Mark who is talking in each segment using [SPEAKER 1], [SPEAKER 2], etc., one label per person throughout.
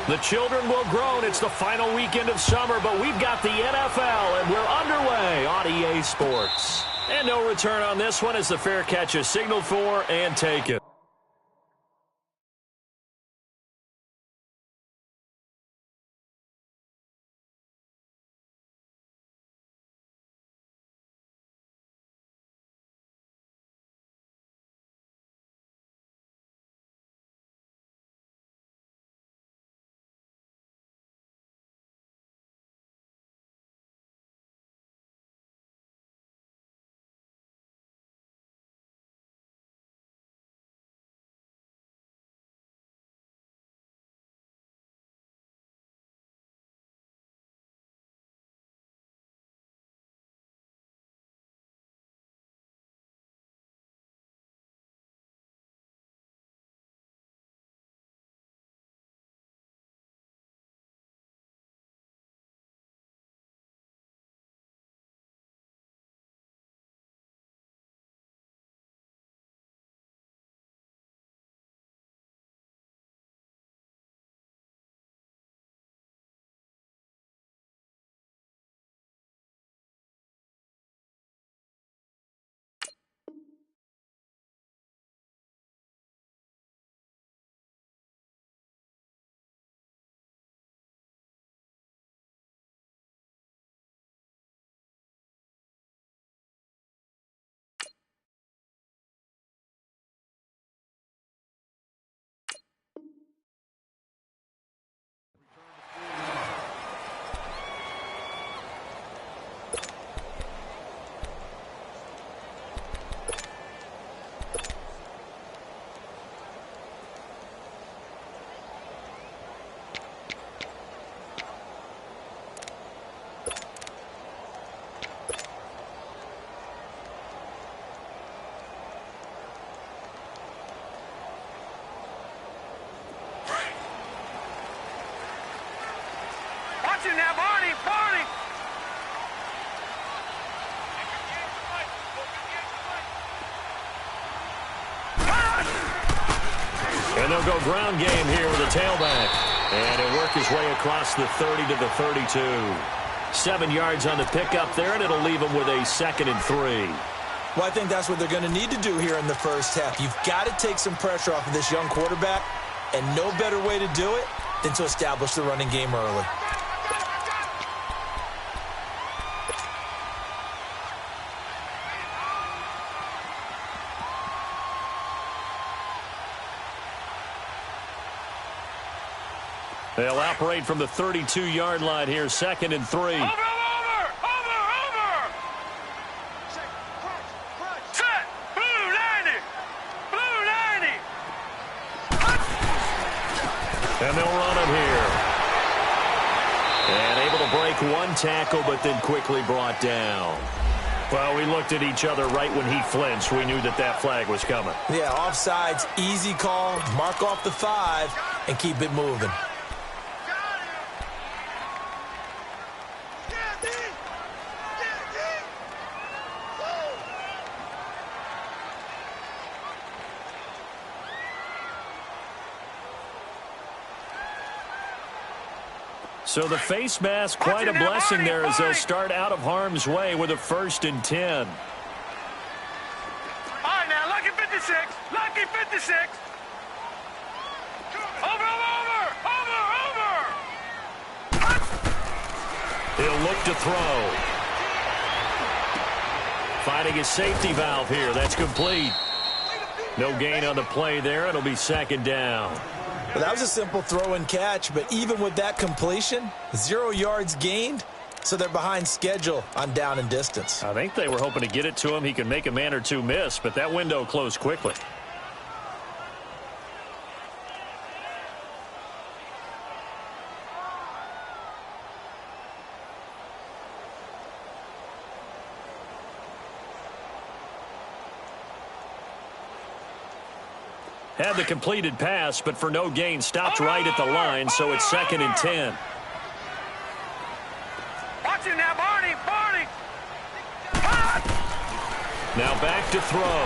[SPEAKER 1] The children will groan. It's the final weekend of summer, but we've got the NFL, and we're underway on EA Sports. And no return on this one as the fair catch is signaled for and taken.
[SPEAKER 2] Now, Barney, Barney.
[SPEAKER 1] And they'll go ground game here with a tailback. And he'll work his way across the 30 to the 32. 7 yards on the pickup there, and it'll leave him with a 2nd and 3.
[SPEAKER 3] Well, I think that's what they're going to need to do here in the first half. You've got to take some pressure off of this young quarterback, and no better way to do it than to establish the running game early.
[SPEAKER 1] They'll operate from the 32-yard line here, 2nd and 3.
[SPEAKER 2] Over! Set! Blue 90! Blue 90!
[SPEAKER 1] And they'll run him here. And able to break one tackle, but then quickly brought down. Well, we looked at each other right when he flinched. We knew that that flag was coming.
[SPEAKER 3] Yeah, offsides, easy call, mark off the 5, and keep it moving.
[SPEAKER 1] So the face mask, quite a blessing there as they'll start out of harm's way with a 1st and 10.
[SPEAKER 2] All right, now, lucky 56. Lucky 56. Over!
[SPEAKER 1] He'll look to throw. Finding his safety valve here. That's complete. No gain on the play there. It'll be 2nd down.
[SPEAKER 3] Well, that was a simple throw and catch, but even with that completion, 0 yards gained, so they're behind schedule on down and distance.
[SPEAKER 1] I think they were hoping to get it to him. He could make a man or two miss, but that window closed quickly. Had the completed pass, but for no gain, stopped right at the line, so it's 2nd and 10.
[SPEAKER 2] Watch him now, Barney!
[SPEAKER 1] Now back to throw.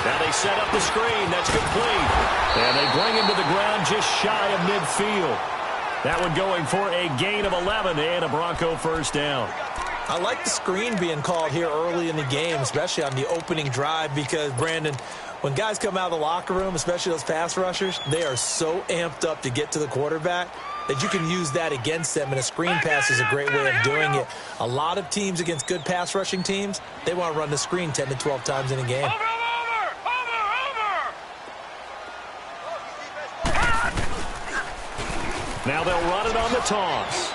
[SPEAKER 1] Now they set up the screen. That's complete. And they bring him to the ground just shy of midfield. That one going for a gain of 11 and a Bronco first down.
[SPEAKER 3] I like the screen being called here early in the game, especially on the opening drive, because, Brandon, when guys come out of the locker room, especially those pass rushers, they are so amped up to get to the quarterback that you can use that against them, and a screen pass is a great way of doing it. A lot of teams against good pass rushing teams, they want to run the screen 10 to 12 times in a game.
[SPEAKER 2] Over!
[SPEAKER 1] Now they'll run it on the toss.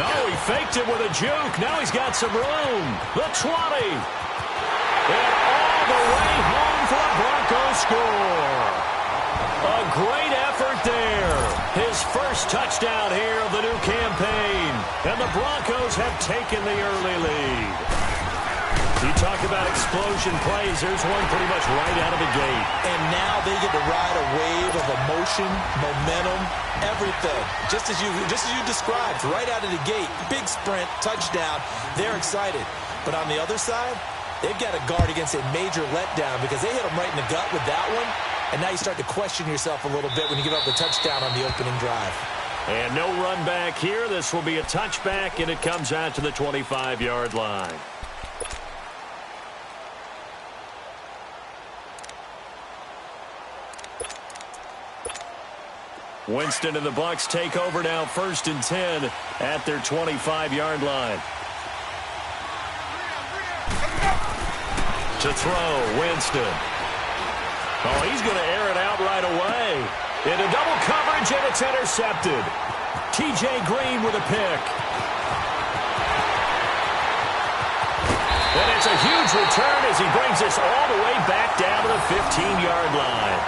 [SPEAKER 1] Oh, he faked it with a juke. Now he's got some room. The 20. And all the way home for a Broncos score. A great effort there. His first touchdown here of the new campaign. And the Broncos have taken the early lead. You talk about explosion plays. There's one pretty much right out of the gate.
[SPEAKER 3] And now they get to ride a wave of emotion, momentum, everything. Just as you described, right out of the gate, big sprint, touchdown. They're excited. But on the other side, they've got to guard against a major letdown because they hit them right in the gut with that one. And now you start to question yourself a little bit when you give up the touchdown on the opening drive.
[SPEAKER 1] And no run back here. This will be a touchback, and it comes out to the 25-yard line. Winston and the Bucs take over now, 1st and 10 at their 25-yard line. To throw, Winston. Oh, he's going to air it out right away. Into double coverage, and it's intercepted. T.J. Green with a pick. And it's a huge return as he brings us all the way back down to the 15-yard line.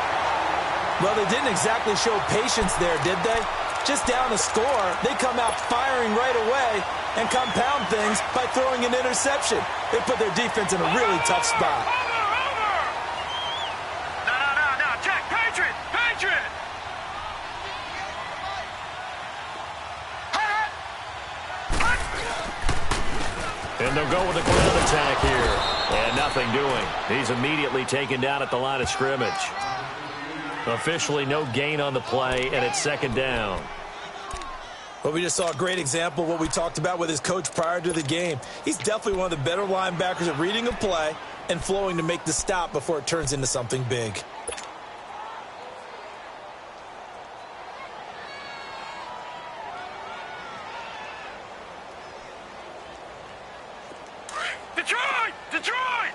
[SPEAKER 3] Well, they didn't exactly show patience there, did they? Just down a score, they come out firing right away and compound things by throwing an interception. They put their defense in a really tough spot.
[SPEAKER 2] No, Jack, Patriot!
[SPEAKER 1] And they'll go with the ground attack here. And nothing doing. He's immediately taken down at the line of scrimmage. Officially no gain on the play, and it's 2nd down.
[SPEAKER 3] Well, we just saw a great example of what we talked about with his coach prior to the game. He's definitely one of the better linebackers at reading a play and flowing to make the stop before it turns into something big.
[SPEAKER 2] Detroit!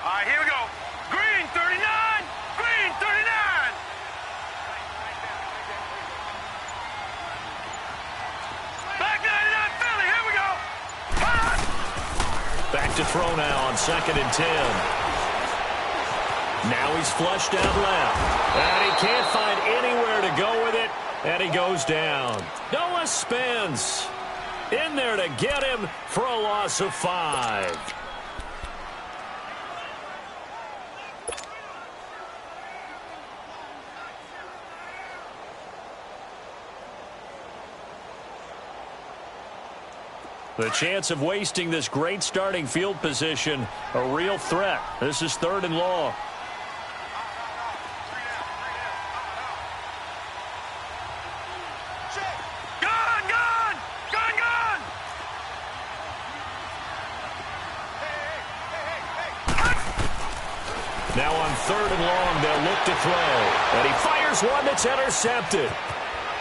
[SPEAKER 2] All right, here we go. Green, 39. Green, 39. Back 99, Philly. Here we go.
[SPEAKER 1] Back to throw now on 2nd and 10. Now he's flushed out left. And he can't find anywhere to go with it. And he goes down. Noah Spence in there to get him for a loss of 5. The chance of wasting this great starting field position, a real threat. This is 3rd and long.
[SPEAKER 2] Gun!
[SPEAKER 1] Now on 3rd and long, they'll look to throw. And he fires one that's intercepted.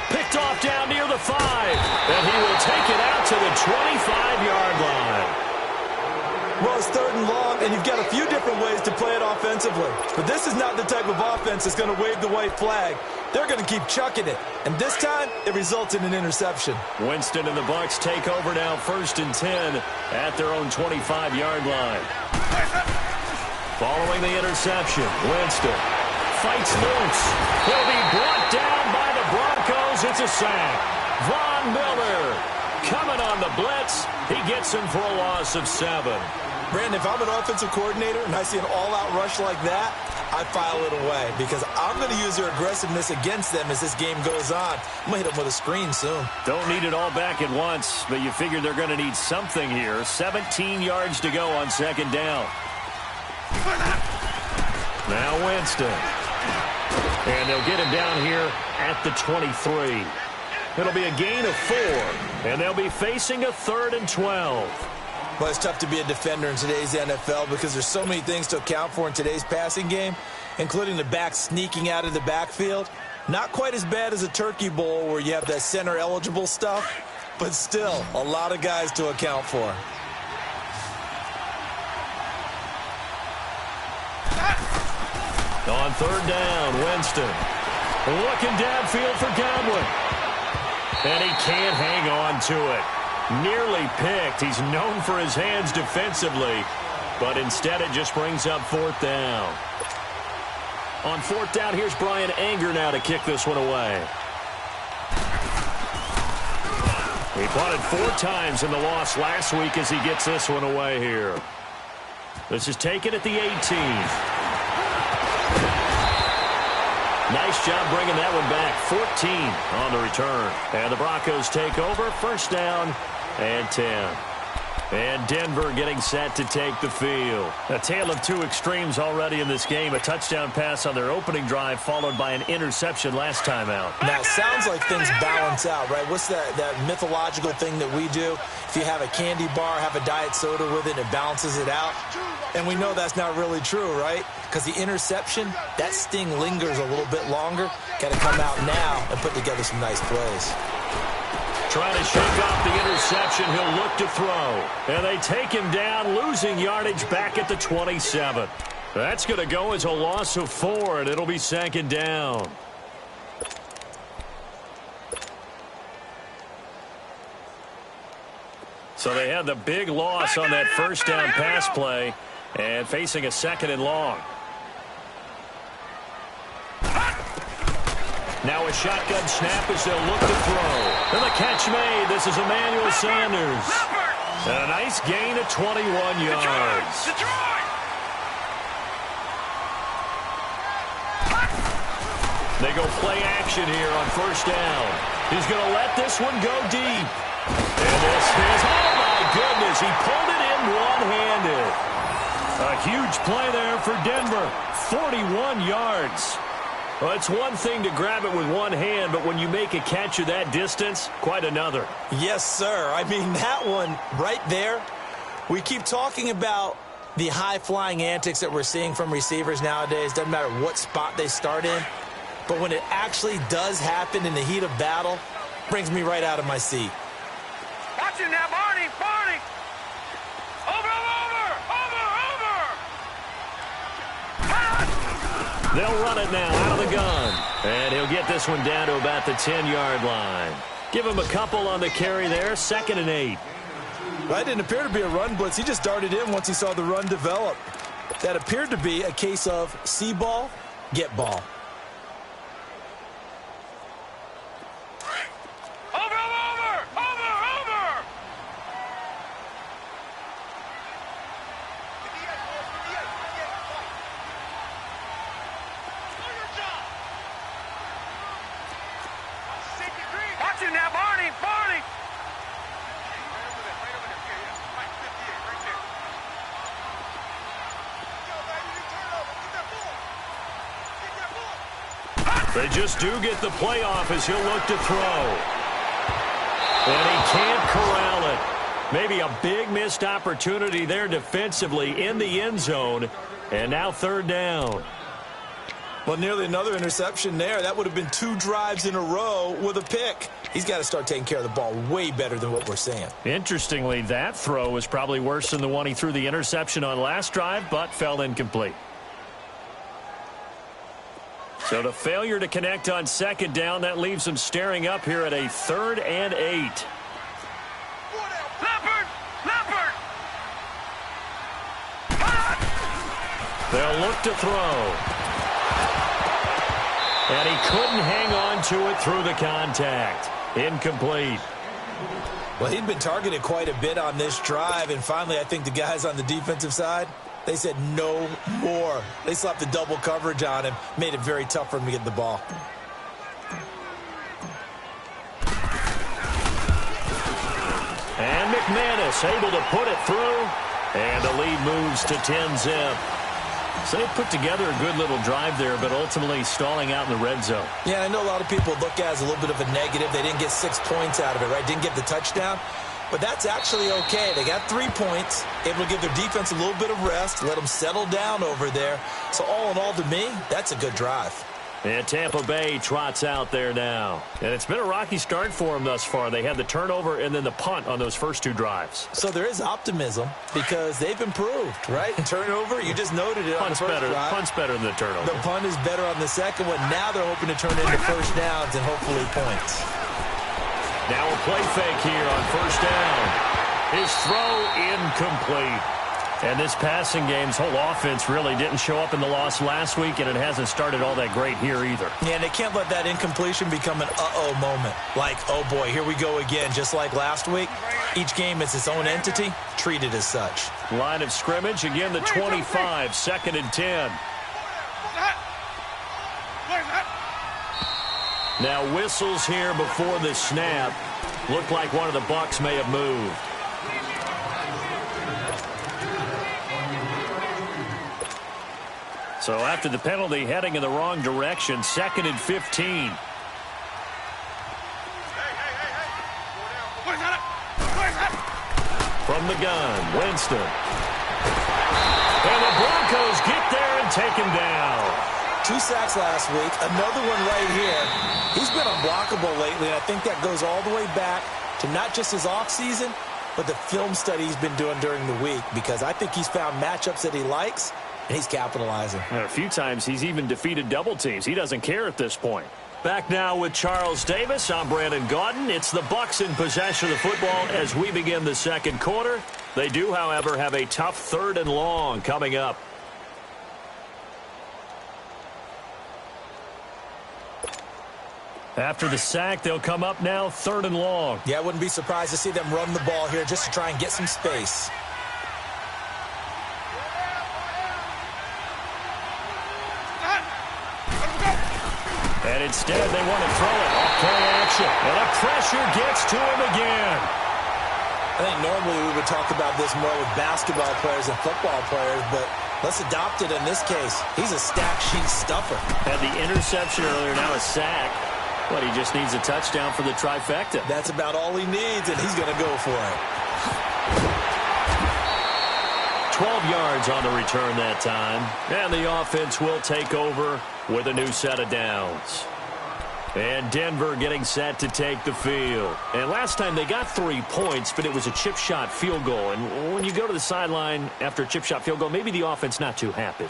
[SPEAKER 1] Picked off down near the 5. And he will take it out to the 25-yard line.
[SPEAKER 3] Well, it's 3rd and long, and you've got a few different ways to play it offensively. But this is not the type of offense that's going to wave the white flag. They're going to keep chucking it. And this time, it results in an interception.
[SPEAKER 1] Winston and the Bucs take over now, 1st and 10 at their own 25-yard line. Following the interception, Winston fights loose. He'll be brought down by the Broncos. It's a sack. Von Miller coming on the blitz. He gets him for a loss of 7.
[SPEAKER 3] Brandon, if I'm an offensive coordinator and I see an all-out rush like that, I file it away because I'm going to use their aggressiveness against them as this game goes on. I'm going to hit them with a screen soon.
[SPEAKER 1] Don't need it all back at once, but you figure they're going to need something here. 17 yards to go on 2nd down. Now Winston. And they'll get him down here at the 23. It'll be a gain of 4, and they'll be facing a 3rd and 12.
[SPEAKER 3] Well, it's tough to be a defender in today's NFL because there's so many things to account for in today's passing game, including the back sneaking out of the backfield. Not quite as bad as a turkey bowl where you have that center-eligible stuff, but still a lot of guys to account for.
[SPEAKER 1] On 3rd down, Winston looking downfield for Godwin. And he can't hang on to it. Nearly picked. He's known for his hands defensively, but instead it just brings up 4th down. On 4th down, here's Brian Anger now to kick this one away. He punted 4 times in the loss last week as he gets this one away here. This is taken at the 18th. Nice job bringing that one back. 14 on the return. And the Broncos take over. 1st down and 10. And Denver getting set to take the field. A tale of 2 extremes already in this game. A touchdown pass on their opening drive followed by an interception last time out.
[SPEAKER 3] Now, it sounds like things balance out, right? What's that mythological thing that we do? If you have a candy bar, have a diet soda with it, it balances it out. And we know that's not really true, right? Because the interception, that sting lingers a little bit longer. Got to come out now and put together some nice plays.
[SPEAKER 1] Trying to shake off the interception. He'll look to throw. And they take him down, losing yardage back at the 27. That's going to go as a loss of 4, and it'll be 2nd down. So they had the big loss on that 1st down pass play and facing a 2nd and long. Now a shotgun snap as they'll look to throw. And the catch made. This is Emmanuel Sanders. And a nice gain of 21 yards. They go play action here on 1st down. He's going to let this one go deep. And this is, oh my goodness, he pulled it in one-handed. A huge play there for Denver. 41 yards. Well, it's one thing to grab it with one hand, but when you make a catch of that distance, quite another.
[SPEAKER 3] Yes, sir. I mean, that one right there, we keep talking about the high-flying antics that we're seeing from receivers nowadays. Doesn't matter what spot they start in. But when it actually does happen in the heat of battle, brings me right out of my seat.
[SPEAKER 2] Watch him now, Barney, Barney. Over.
[SPEAKER 1] They'll run it now out of the gun. And he'll get this one down to about the 10-yard line. Give him a couple on the carry there. 2nd and 8.
[SPEAKER 3] Well, that didn't appear to be a run blitz. He just darted in once he saw the run develop. That appeared to be a case of see ball, get ball.
[SPEAKER 1] They just do get the playoff as he'll look to throw. And he can't corral it. Maybe a big missed opportunity there defensively in the end zone. And now 3rd down.
[SPEAKER 3] Well, nearly another interception there. That would have been 2 drives in a row with a pick. He's got to start taking care of the ball way better than what we're seeing.
[SPEAKER 1] Interestingly, that throw was probably worse than the one he threw the interception on last drive, but fell incomplete. So the failure to connect on 2nd down, that leaves them staring up here at a 3rd and 8.
[SPEAKER 2] Leopard!
[SPEAKER 1] They'll look to throw. And he couldn't hang on to it through the contact. Incomplete.
[SPEAKER 3] Well, he'd been targeted quite a bit on this drive, and finally I think the guys on the defensive side, they said no more. They slapped the double coverage on him, made it very tough for him to get the ball.
[SPEAKER 1] And McManus able to put it through, and the lead moves to 10-zip. So they put together a good little drive there, but ultimately stalling out in the red zone.
[SPEAKER 3] Yeah, I know a lot of people look at it as a little bit of a negative. They didn't get 6 points out of it, right? Didn't get the touchdown. But that's actually okay. They got 3 points, able to give their defense a little bit of rest, let them settle down over there. So all in all, to me, that's a good drive.
[SPEAKER 1] And Tampa Bay trots out there now. And it's been a rocky start for them thus far. They had the turnover and then the punt on those first 2 drives.
[SPEAKER 3] So there is optimism because they've improved, right? Turnover, you just noted it on the first drive.
[SPEAKER 1] Punt's better than the turnover.
[SPEAKER 3] The punt is better on the second one. Now they're hoping to turn into first downs and hopefully points.
[SPEAKER 1] Now a play fake here on first down. His throw incomplete. And this passing game's whole offense really didn't show up in the loss last week, and it hasn't started all that great here either.
[SPEAKER 3] Yeah, and they can't let that incompletion become an uh-oh moment. Like, oh boy, here we go again, just like last week. Each game is its own entity, treated as such.
[SPEAKER 1] Line of scrimmage, again the 25, 2nd and 10. Now whistles here before the snap. Looked like one of the Bucs may have moved. So after the penalty, heading in the wrong direction, 2nd and 15. From the gun, Winston. And the Broncos get there and take him down.
[SPEAKER 3] 2 sacks last week, another one right here. He's been unblockable lately, and I think that goes all the way back to not just his offseason, but the film study he's been doing during the week, because I think he's found matchups that he likes, and he's capitalizing.
[SPEAKER 1] A few times he's even defeated double teams. He doesn't care at this point. Back now with Charles Davis. I'm Brandon Gaudin. It's the Bucs in possession of the football as we begin the second quarter. They do, however, have a tough 3rd and long coming up. After the sack, they'll come up now 3rd and long.
[SPEAKER 3] Yeah, I wouldn't be surprised to see them run the ball here just to try and get some space.
[SPEAKER 1] And instead, they want to throw it off play action. And the pressure gets to him again.
[SPEAKER 3] I think normally we would talk about this more with basketball players and football players, but let's adopt it in this case. He's a stack sheet stuffer.
[SPEAKER 1] Had the interception earlier, now a sack. But he just needs a touchdown for the trifecta.
[SPEAKER 3] That's about all he needs, and he's going to go for it.
[SPEAKER 1] 12 yards on the return that time. And the offense will take over with a new set of downs. And Denver getting set to take the field. And last time they got 3 points, but it was a chip shot field goal. And when you go to the sideline after a chip shot field goal, maybe the offense not too happy.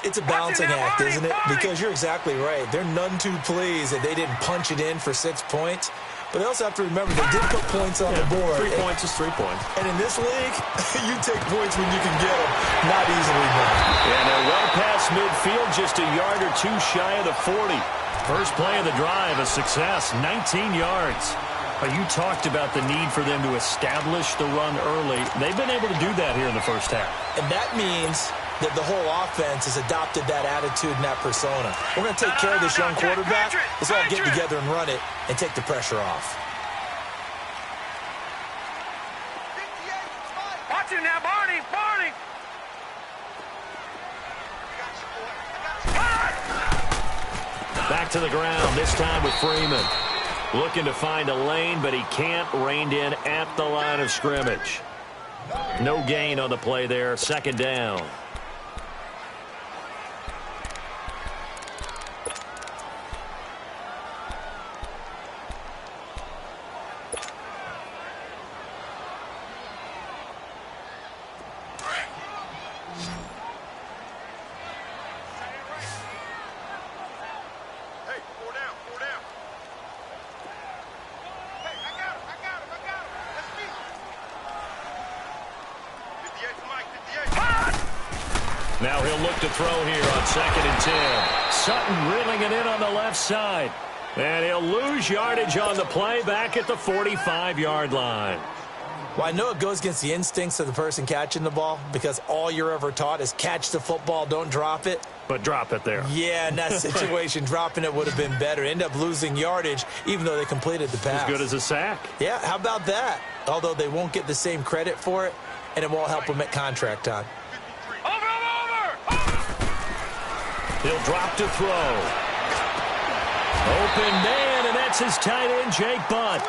[SPEAKER 3] It's a balancing act, isn't it? Because you're exactly right. They're none too pleased that they didn't punch it in for 6 points. But they also have to remember they did put points on the board.
[SPEAKER 1] 3 points is 3 points.
[SPEAKER 3] And in this league, you take points when you can get them, not easily done.
[SPEAKER 1] And they're well past midfield, just a yard or 2 shy of the 40. First play of the drive, a success, 19 yards. You talked about the need for them to establish the run early. They've been able to do that here in the first half.
[SPEAKER 3] And that means that the whole offense has adopted that attitude and that persona. We're going to take care of this young quarterback. Let's all get together and run it and take the pressure off.
[SPEAKER 2] Watch him now, Barney. Barney.
[SPEAKER 1] Back to the ground, this time with Freeman. Looking to find a lane, but he can't. Reined in at the line of scrimmage. No gain on the play there. 2nd down. Now he'll look to throw here on 2nd and 10. Sutton reeling it in on the left side. And he'll lose yardage on the play back at the 45-yard line.
[SPEAKER 3] Well, I know it goes against the instincts of the person catching the ball because all you're ever taught is catch the football, don't drop it.
[SPEAKER 1] But drop it there.
[SPEAKER 3] Yeah, in that situation, dropping it would have been better. End up losing yardage even though they completed the pass.
[SPEAKER 1] As good as a sack.
[SPEAKER 3] Yeah, how about that? Although they won't get the same credit for it, and it won't help them at contract time.
[SPEAKER 1] He'll drop to throw. Open man, and that's his tight end, Jake Butt.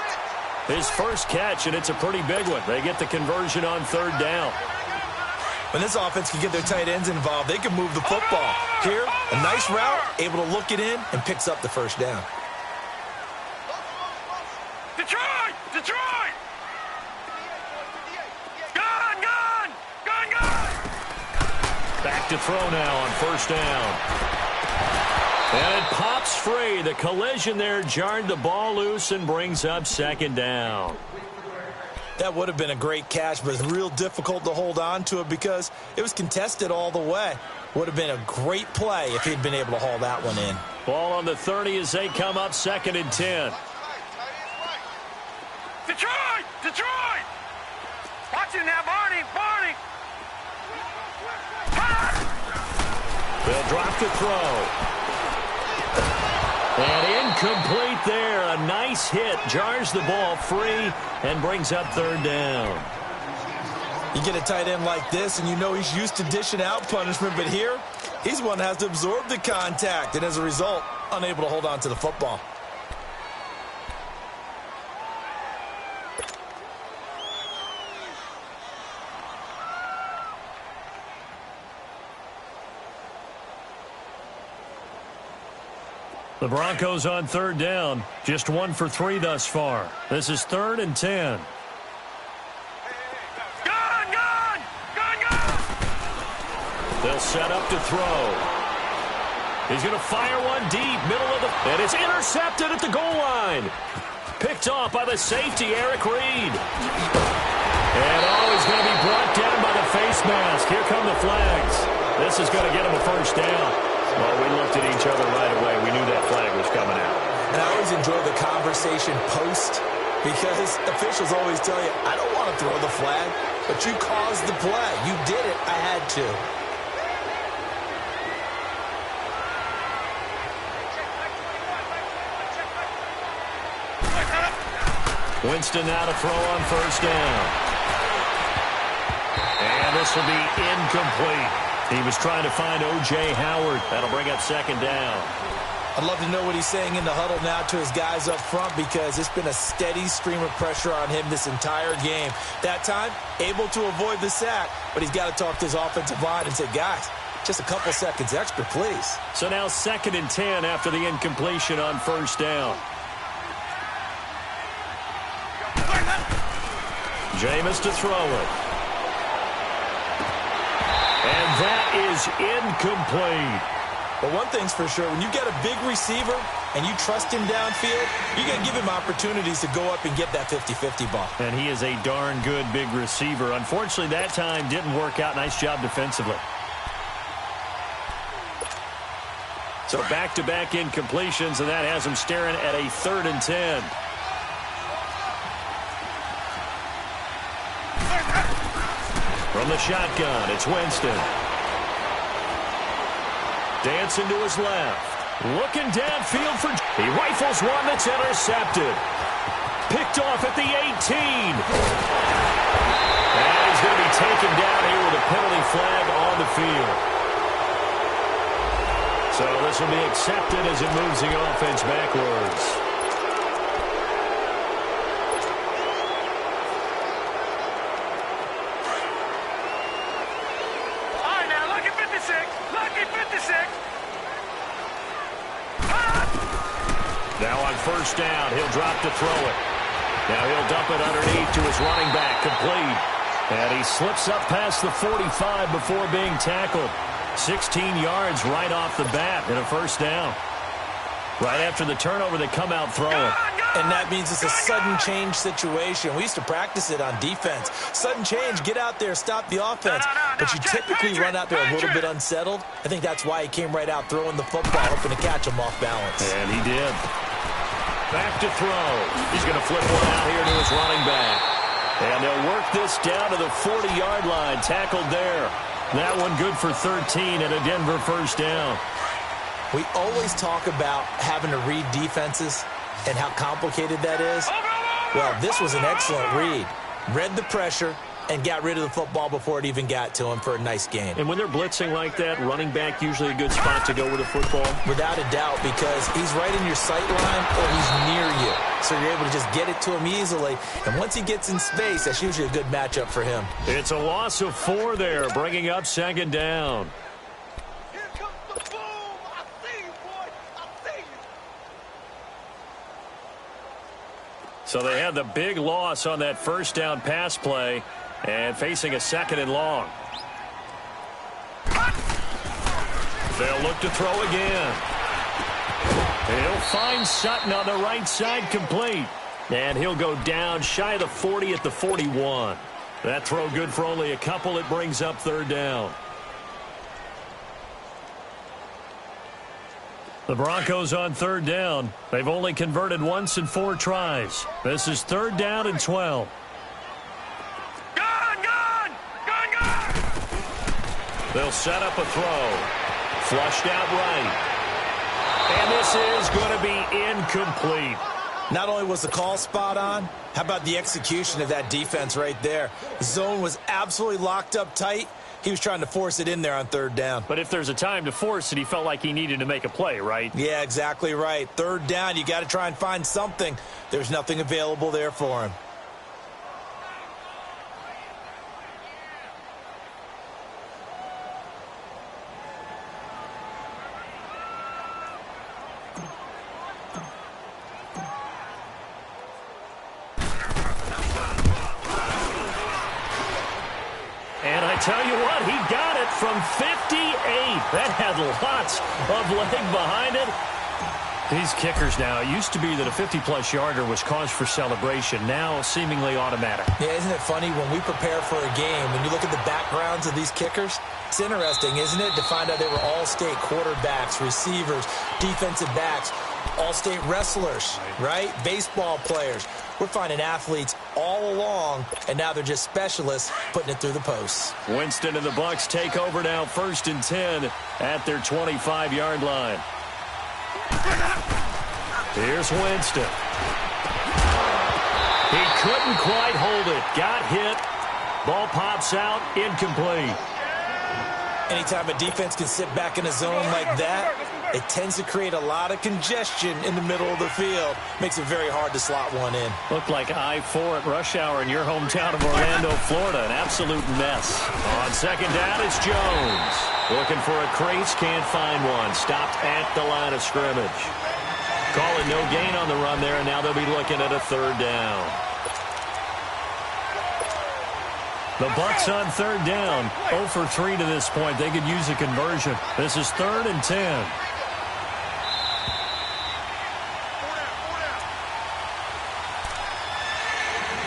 [SPEAKER 1] His first catch, and it's a pretty big one. They get the conversion on third down.
[SPEAKER 3] When this offense can get their tight ends involved, they can move the football. Here, a nice route, able to look it in, and picks up the first down.
[SPEAKER 2] Detroit! Detroit! Gone! Gone! Gone! Gone!
[SPEAKER 1] Back to throw now on first down. And it pops free. The collision there jarred the ball loose and brings up second down.
[SPEAKER 3] That would have been a great catch, but it's real difficult to hold on to it because it was contested all the way. Would have been a great play if he'd been able to haul that one in.
[SPEAKER 1] Ball on the 30 as they come up 2nd and 10.
[SPEAKER 2] Detroit! Detroit! Watch it now, Barney! Barney!
[SPEAKER 1] They'll drop to throw. And incomplete there. A nice hit. Jars the ball free and brings up third down.
[SPEAKER 3] You get a tight end like this, and you know he's used to dishing out punishment, but here, he's the one that has to absorb the contact, and as a result, unable to hold on to the football.
[SPEAKER 1] The Broncos on third down. Just 1 for 3 thus far. This is 3rd and 10.
[SPEAKER 2] Gone! Gone! Gone! Gone!
[SPEAKER 1] They'll set up to throw. He's going to fire one deep, middle of the... And it's intercepted at the goal line. Picked off by the safety, Eric Reed. And he's going to be brought down by the face mask. Here come the flags. This is going to get him a first down. Well, we looked at each other right away. We knew that flag was coming out.
[SPEAKER 3] And I always enjoy the conversation post because officials always tell you, I don't want to throw the flag, but you caused the play. You did it. I had to.
[SPEAKER 1] Winston now to throw on first down. And this will be incomplete. He was trying to find O.J. Howard. That'll bring up second down.
[SPEAKER 3] I'd love to know what he's saying in the huddle now to his guys up front because it's been a steady stream of pressure on him this entire game. That time, able to avoid the sack, but he's got to talk to his offensive line and say, guys, just a couple seconds extra, please.
[SPEAKER 1] So now 2nd and 10 after the incompletion on first down. Jameis to throw it. And that is incomplete.
[SPEAKER 3] But one thing's for sure, when you get a big receiver and you trust him downfield, you got to give him opportunities to go up and get that 50-50 ball. And
[SPEAKER 1] he is a darn good big receiver. Unfortunately, that time didn't work out. Nice job defensively. So back-to-back incompletions, and that has him staring at a 3rd and 10. From the shotgun, it's Winston. Dancing to his left. Looking downfield for... He rifles one that's intercepted. Picked off at the 18. And he's going to be taken down here with a penalty flag on the field. So this will be accepted as it moves the offense backwards. Now on first down, he'll drop to throw it. Now he'll dump it underneath to his running back, complete. And he slips up past the 45 before being tackled. 16 yards right off the bat and a first down. Right after the turnover, they come out throwing.
[SPEAKER 3] And that means it's a sudden change situation. We used to practice it on defense. Sudden change, get out there, stop the offense. But you typically run out there a little bit unsettled. I think that's why he came right out throwing the football, hoping to catch him off balance.
[SPEAKER 1] And he did. Back to throw. He's going to flip one out here to his running back. And they'll work this down to the 40-yard line. Tackled there. That one good for 13 and a Denver first down.
[SPEAKER 3] We always talk about having to read defenses and how complicated that is. Well, this was an excellent read. Read the pressure, and got rid of the football before it even got to him for a nice gain.
[SPEAKER 1] And when they're blitzing like that, running back usually a good spot to go with the football?
[SPEAKER 3] Without a doubt, because he's right in your sight line or he's near you. So you're able to just get it to him easily. And once he gets in space, that's usually a good matchup for him.
[SPEAKER 1] It's a loss of 4 there, bringing up second down.
[SPEAKER 2] Here comes the boom. I see you, boy. I see you.
[SPEAKER 1] So they had the big loss on that first down pass play and facing a 2nd and long. They'll look to throw again. He'll find Sutton on the right side, complete. And he'll go down shy of the 40 at the 41. That throw good for only a couple. It brings up 3rd down. The Broncos on 3rd down. They've only converted once in 4 tries. This is 3rd down and 12.
[SPEAKER 2] Gun!
[SPEAKER 1] They'll set up a throw. Flushed out right. And this is going to be incomplete.
[SPEAKER 3] Not only was the call spot on, how about the execution of that defense right there? The zone was absolutely locked up tight. He was trying to force it in there on 3rd down.
[SPEAKER 1] But if there's a time to force it, he felt like he needed to make a play, right?
[SPEAKER 3] Yeah, exactly right. 3rd down, you got to try and find something. There's nothing available there for him.
[SPEAKER 1] And I tell you what, he got it from 58. That had lots of leg behind it. These kickers now, it used to be that a 50-plus yarder was cause for celebration. Now seemingly automatic.
[SPEAKER 3] Yeah, isn't it funny when we prepare for a game, when you look at the backgrounds of these kickers, it's interesting, isn't it, to find out they were all-state quarterbacks, receivers, defensive backs, all-state wrestlers, right? Baseball players. We're finding athletes all along, and now they're just specialists putting it through the posts.
[SPEAKER 1] Winston and the Bucs take over now, 1st and 10 at their 25-yard line. Here's Winston. He couldn't quite hold it. Got hit. Ball pops out. Incomplete.
[SPEAKER 3] Anytime a defense can sit back in a zone like that, it tends to create a lot of congestion in the middle of the field. Makes it very hard to slot one in.
[SPEAKER 1] Looked like I-4 at rush hour in your hometown of Orlando, Florida. An absolute mess. On 2nd down, it's Jones. Looking for a crease, can't find one. Stopped at the line of scrimmage. Calling no gain on the run there, and now they'll be looking at a 3rd down. The Bucs on 3rd down, 0 for 3 to this point. They could use a conversion. This is 3rd and 10.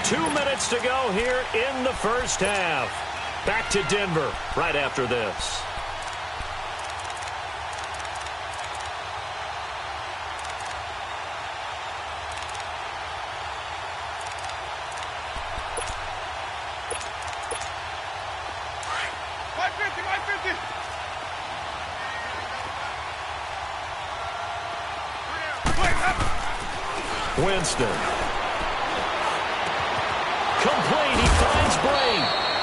[SPEAKER 1] Two minutes to go here in the first half. Back to Denver right after this. Winston. Complete. He finds Brain.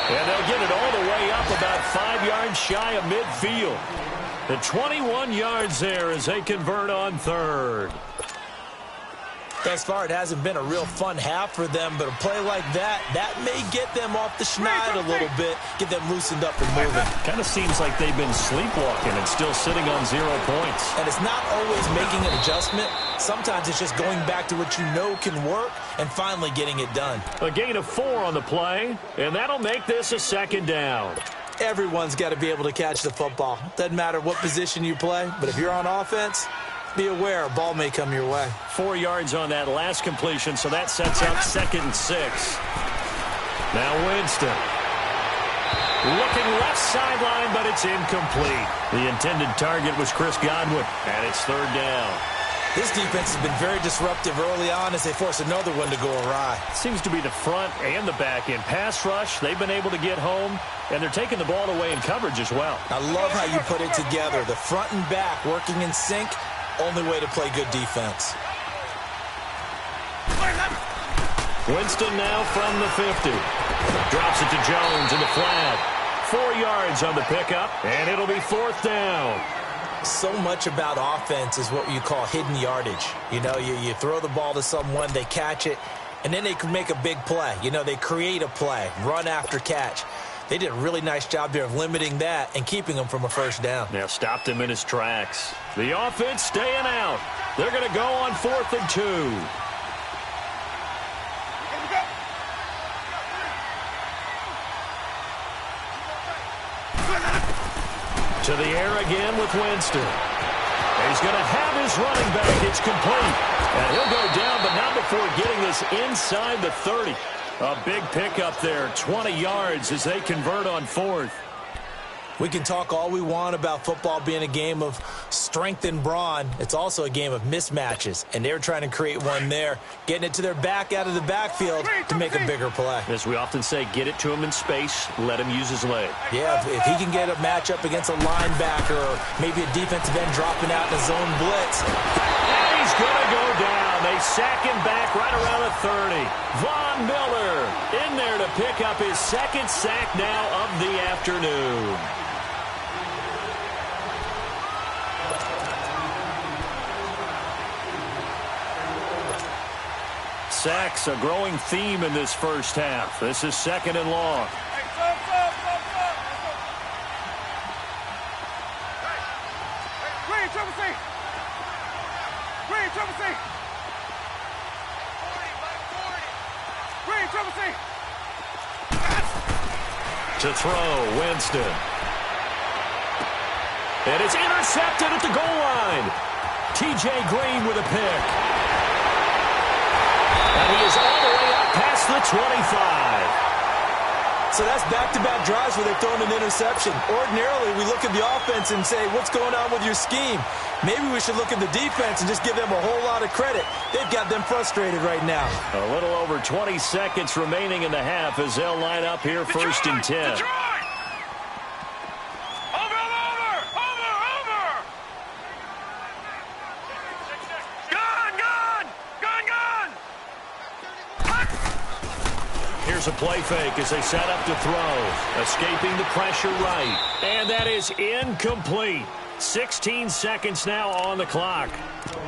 [SPEAKER 1] And they'll get it all the way up about 5 yards shy of midfield. The 21 yards there as they convert on 3rd.
[SPEAKER 3] Thus far, it hasn't been a real fun half for them, but a play like that may get them off the schneid a little bit, get them loosened up and moving.
[SPEAKER 1] Kind of seems like they've been sleepwalking and still sitting on 0 points.
[SPEAKER 3] And it's not always making an adjustment. Sometimes it's just going back to what you know can work and finally getting it done.
[SPEAKER 1] A gain of 4 on the play, and that'll make this a 2nd down.
[SPEAKER 3] Everyone's got to be able to catch the football. Doesn't matter what position you play, but if you're on offense, be aware a ball may come your way.
[SPEAKER 1] 4 yards on that last completion, so that sets up 2nd and 6. Now Winston. Looking left sideline, but it's incomplete. The intended target was Chris Godwin, and it's 3rd down.
[SPEAKER 3] This defense has been very disruptive early on as they force another one to go awry.
[SPEAKER 1] Seems to be the front and the back end. Pass rush, they've been able to get home, and they're taking the ball away in coverage as well.
[SPEAKER 3] I love how you put it together. The front and back working in sync, only way to play good defense.
[SPEAKER 1] Winston now from the 50. Drops it to Jones in the flat. 4 yards on the pickup, and it'll be 4th down.
[SPEAKER 3] So much about offense is what you call hidden yardage. You know, you throw the ball to someone, they catch it, and then they can make a big play. You know, they create a play, run after catch. They did a really nice job there of limiting that and keeping him from a first down.
[SPEAKER 1] Now stopped him in his tracks. The offense staying out. They're going to go on 4th and 2. To the air again with Winston. He's going to have his running back. It's complete. And he'll go down, but not before getting this inside the 30. A big pickup there, 20 yards as they convert on 4th.
[SPEAKER 3] We can talk all we want about football being a game of strength and brawn. It's also a game of mismatches, and they're trying to create one there, getting it to their back out of the backfield to make a bigger play.
[SPEAKER 1] As we often say, get it to him in space, let him use his leg.
[SPEAKER 3] Yeah, if he can get a matchup against a linebacker or maybe a defensive end dropping out in a zone blitz.
[SPEAKER 1] And he's going to go down. They sack him back right around the 30. Von Miller in there to pick up his 2nd sack now of the afternoon. Sacks, a growing theme in this first half. This is 2nd and long. To throw, Winston. And it's intercepted at the goal line. T.J. Green with a pick. And he is all the way up past the 25.
[SPEAKER 3] So that's back-to-back drives where they've thrown an interception. Ordinarily, we look at the offense and say, what's going on with your scheme? Maybe we should look at the defense and just give them a whole lot of credit. They've got them frustrated right now.
[SPEAKER 1] A little over 20 seconds remaining in the half as they'll line up here 1st and 10. Here's a play fake as they set up to throw. Escaping the pressure right. And that is incomplete. 16 seconds now on the clock.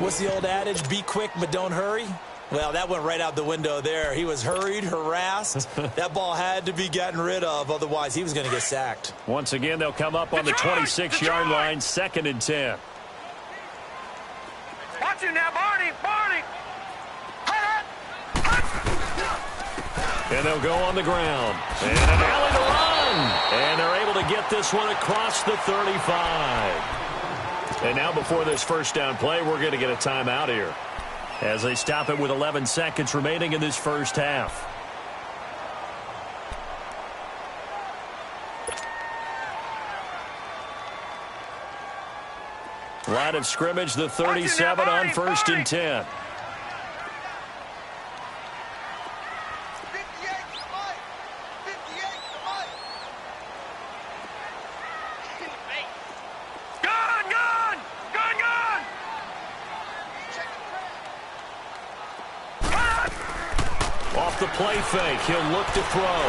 [SPEAKER 3] What's the old adage? Be quick, but don't hurry. Well, that went right out the window there. He was hurried, harassed. That ball had to be gotten rid of. Otherwise, he was going to get sacked.
[SPEAKER 1] Once again, they'll come up on the 26-yard line, 2nd and 10.
[SPEAKER 2] Watch it now, Barney.
[SPEAKER 1] And they'll go on the ground. And an alley to run. And they're able to get this one across the 35. And now before this first down play, we're going to get a timeout here as they stop it with 11 seconds remaining in this first half. Line of scrimmage, the 37 on 1st and 10. Off the play fake, he'll look to throw.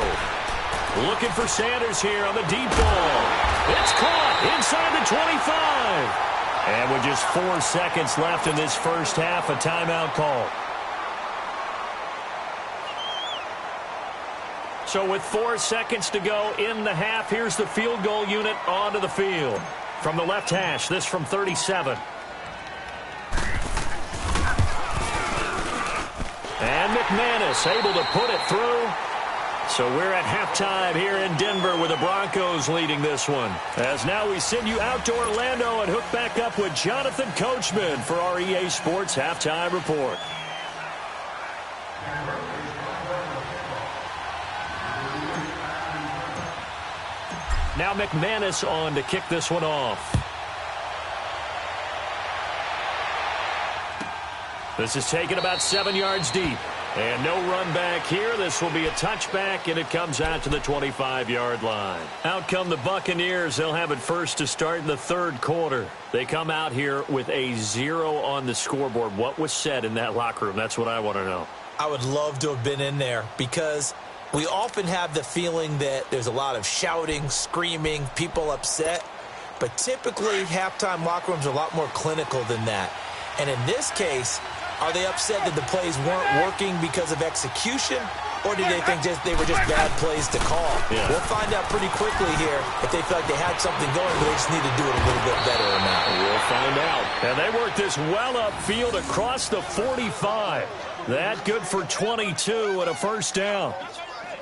[SPEAKER 1] Looking for Sanders here on the deep ball. It's caught inside the 25. And with just 4 seconds left in this first half, a timeout call. So with 4 seconds to go in the half, here's the field goal unit onto the field. From the left hash, this from 37. And McManus able to put it through. So we're at halftime here in Denver with the Broncos leading this one. As now we send you out to Orlando and hook back up with Jonathan Coachman for our EA Sports Halftime Report. Now McManus on to kick this one off. This is taken about 7 yards deep. And no run back here. This will be a touchback, and it comes out to the 25-yard line. Out come the Buccaneers. They'll have it first to start in the third quarter. They come out here with a 0 on the scoreboard. What was said in that locker room? That's what I want to know.
[SPEAKER 3] I would love to have been in there because We often have the feeling that there's a lot of shouting, screaming, people upset. But typically, halftime locker rooms are a lot more clinical than that. And in this case, are they upset that the plays weren't working because of execution? Or do they think they were just bad plays to call?
[SPEAKER 1] Yeah.
[SPEAKER 3] We'll find out pretty quickly here if they feel like they had something going, but they just need to do it a little bit better or not.
[SPEAKER 1] We'll find out. And they worked this well upfield across the 45. That good for 22 and a first down.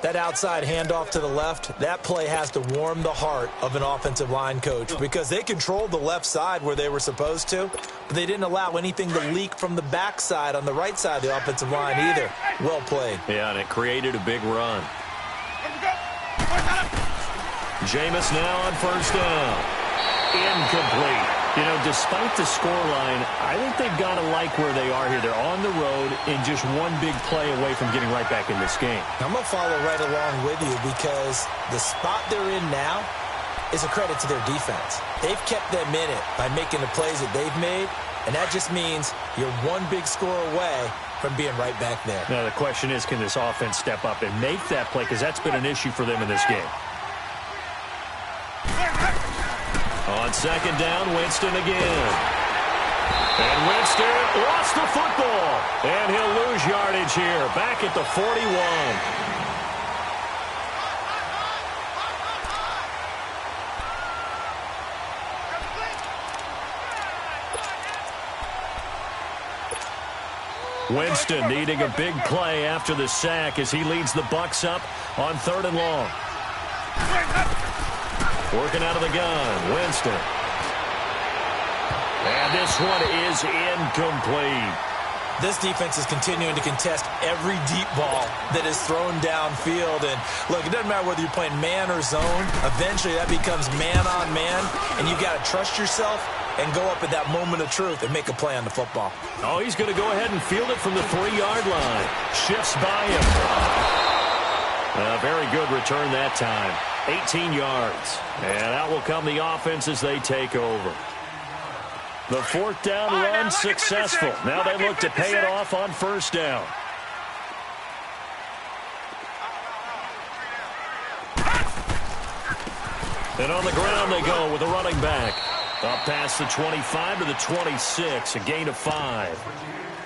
[SPEAKER 3] That outside handoff to the left, that play has to warm the heart of an offensive line coach because they controlled the left side where they were supposed to, but they didn't allow anything to leak from the backside on the right side of the offensive line either. Well played.
[SPEAKER 1] Yeah, and it created a big run. Jameis now on first down. Incomplete. You know, despite the scoreline, I think they've got to like where they are here. They're on the road and just one big play away from getting right back in this game.
[SPEAKER 3] I'm going to follow right along with you because the spot they're in now is a credit to their defense. They've kept them in it by making the plays that they've made, and that just means you're one big score away from being right back there.
[SPEAKER 1] Now, the question is, can this offense step up and make that play? Because that's been an issue for them in this game. On second down, Winston again. And Winston lost the football. And he'll lose yardage here. Back at the 41. Winston needing a big play after the sack as he leads the Bucs up on 3rd and long. Working out of the gun, Winston. And this one is incomplete.
[SPEAKER 3] This defense is continuing to contest every deep ball that is thrown downfield. And, look, it doesn't matter whether you're playing man or zone. Eventually, that becomes man-on-man, and you've got to trust yourself and go up at that moment of truth and make a play on the football.
[SPEAKER 1] Oh, he's going to go ahead and field it from the 3-yard line. Shifts by him. A very good return that time. 18 yards. And out will come the offense as they take over. The 4th down run successful. Now they look to pay it off on first down. And on the ground they go with a running back. Up past the 25 to the 26, a gain of 5.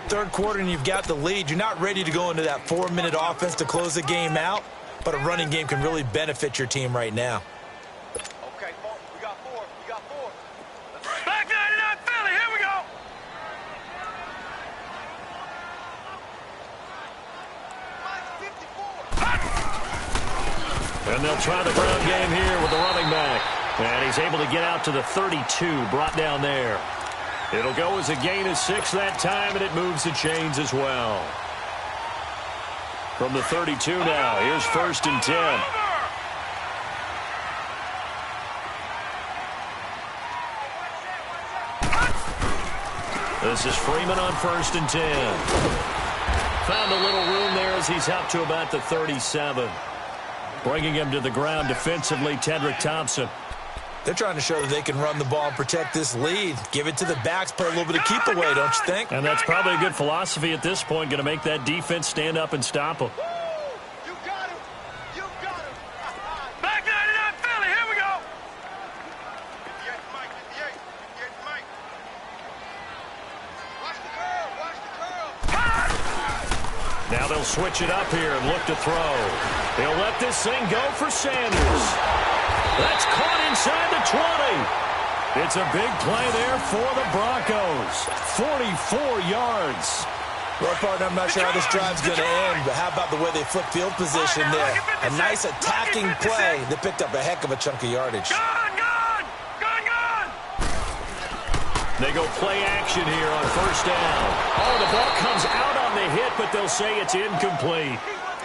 [SPEAKER 3] Third quarter and you've got the lead. You're not ready to go into that 4-minute offense to close the game out, but a running game can really benefit your team right now.
[SPEAKER 2] Okay, we got 4. We got 4. Back 99 Philly, here we go.
[SPEAKER 1] And they'll try the ground game here with the running back. And he's able to get out to the 32, brought down there. It'll go as a gain of 6 that time, and it moves the chains as well. From the 32 now, here's 1st and 10. This is Freeman on 1st and 10. Found a little room there as he's up to about the 37. Bringing him to the ground defensively, Tedrick Thompson.
[SPEAKER 3] They're trying to show that they can run the ball and protect this lead. Give it to the backs, play a little bit of keep away, don't you think?
[SPEAKER 1] And that's probably a good philosophy at this point, going to make that defense stand up and stop him.
[SPEAKER 2] You got him. You got him. Back 99 Philly, here we go. 58 Mike, 58. 58 Mike. Watch the curve. Watch the curve.
[SPEAKER 1] Now they'll switch it up here and look to throw. They'll let this thing go for Sanders. That's caught inside the 20. It's a big play there for the Broncos. 44 yards.
[SPEAKER 3] Well, partner, I'm not sure how this drive's going to end, but how about the way they flip field position there? A nice attacking play that picked up a heck of a chunk of yardage.
[SPEAKER 2] Gone.
[SPEAKER 1] They go play action here on 1st down. Oh, the ball comes out on the hit, but they'll say it's incomplete.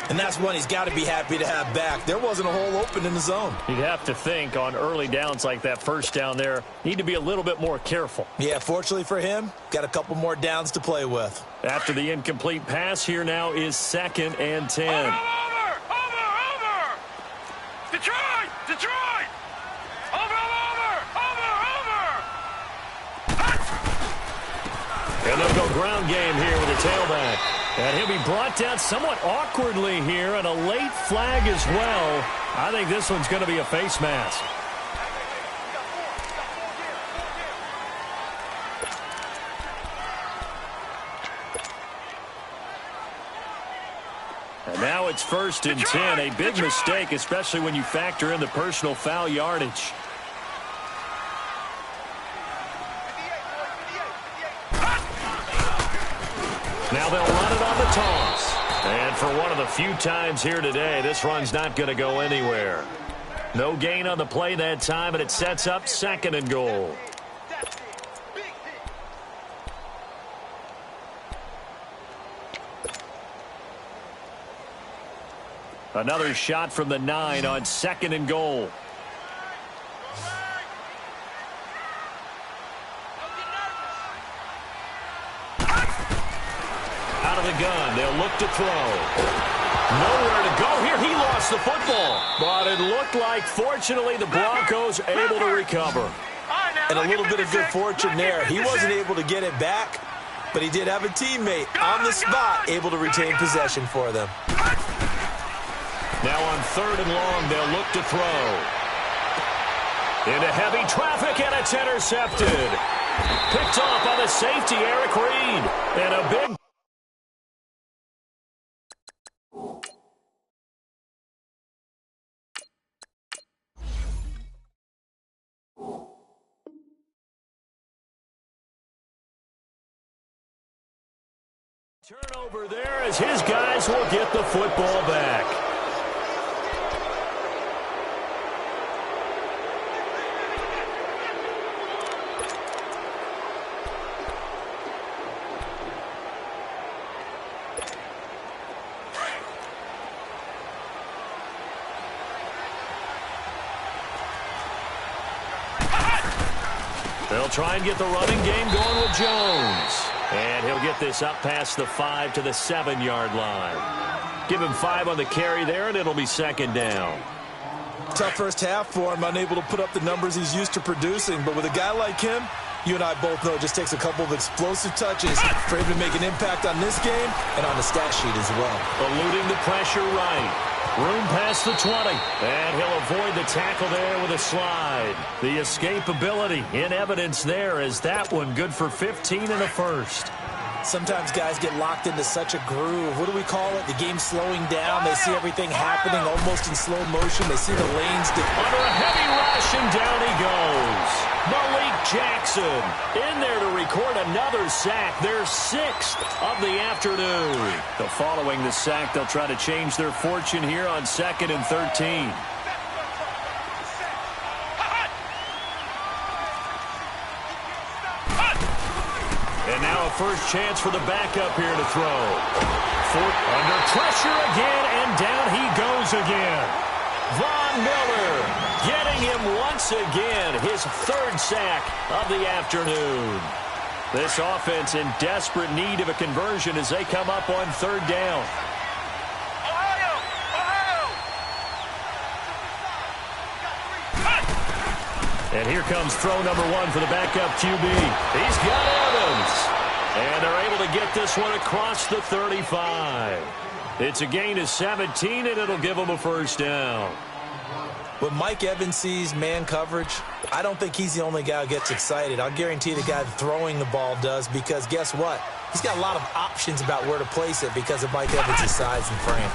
[SPEAKER 3] And that's one he's got to be happy to have back. There wasn't a hole open in the zone.
[SPEAKER 1] You'd have to think on early downs like that 1st down there, need to be a little bit more careful.
[SPEAKER 3] Yeah, fortunately for him, got a couple more downs to play with.
[SPEAKER 1] After the incomplete pass, here now is 2nd and 10.
[SPEAKER 2] Over. Detroit. Over.
[SPEAKER 1] And they'll go ground game here with a tailback. And he'll be brought down somewhat awkwardly here, and a late flag as well. I think this one's going to be a face mask. And now it's 1st and 10. A big mistake, especially when you factor in the personal foul yardage. Now they'll run it on the toss. And for one of the few times here today, this run's not going to go anywhere. No gain on the play that time, and it sets up 2nd and goal. Another shot from the 9 on 2nd and goal. Out of the gun, they'll look to throw. Nowhere to go here. He lost the football. But it looked like, fortunately, the Broncos able to recover.
[SPEAKER 3] And a little bit of good fortune there. He wasn't able to get it back, but he did have a teammate on the spot able to retain possession for them.
[SPEAKER 1] Now on 3rd and long, they'll look to throw. Into heavy traffic, and it's intercepted. Picked off by the safety, Eric Reed. And a big... turnover there as his guys will get the football back. They'll try and get the running game going with Jones. And he'll get this up past the 5 to the 7-yard line. Give him 5 on the carry there, and it'll be 2nd down.
[SPEAKER 3] Tough first half for him, unable to put up the numbers he's used to producing. But with a guy like him, you and I both know it just takes a couple of explosive touches for him to make an impact on this game and on the stat sheet as well.
[SPEAKER 1] Eluding the pressure right. Room past the 20. And he'll avoid the tackle there with a slide. The escapability in evidence there as that one good for 15 and a first.
[SPEAKER 3] Sometimes guys get locked into such a groove. What do we call it? The game slowing down. They see everything happening almost in slow motion. They see the lanes.
[SPEAKER 1] Under a heavy rush, and down he goes. Malik Jackson in there to record another sack. Their 6th of the afternoon. Following the sack, they'll try to change their fortune here on 2nd and 13. And now a first chance for the backup here to throw. Under pressure again, and down he goes again. Von Miller getting him once again, his 3rd sack of the afternoon. This offense in desperate need of a conversion as they come up on 3rd down. And here comes throw number 1 for the backup QB. He's got Evans. And they're able to get this one across the 35. It's a gain of 17, and it'll give them a first down.
[SPEAKER 3] When Mike Evans sees man coverage, I don't think he's the only guy who gets excited. I'll guarantee the guy throwing the ball does, because guess what? He's got a lot of options about where to place it because of Mike Evans' size and frame.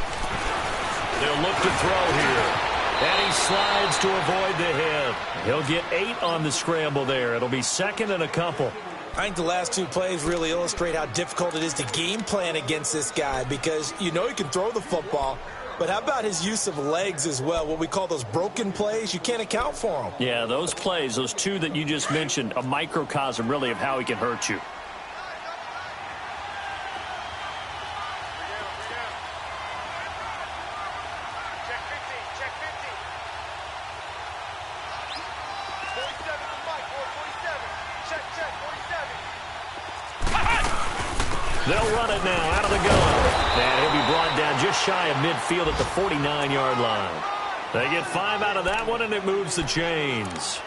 [SPEAKER 1] They'll look to throw here. And he slides to avoid the hit. He'll get 8 on the scramble there. It'll be 2nd and a couple.
[SPEAKER 3] I think the last 2 plays really illustrate how difficult it is to game plan against this guy, because you know he can throw the football, but how about his use of legs as well? What we call those broken plays, you can't account for them.
[SPEAKER 1] Yeah, those plays, those 2 that you just mentioned, a microcosm really of how he can hurt you. They'll run it now out of the gun. And he'll be brought down just shy of midfield at the 49-yard line. They get 5 out of that one, and it moves the chains.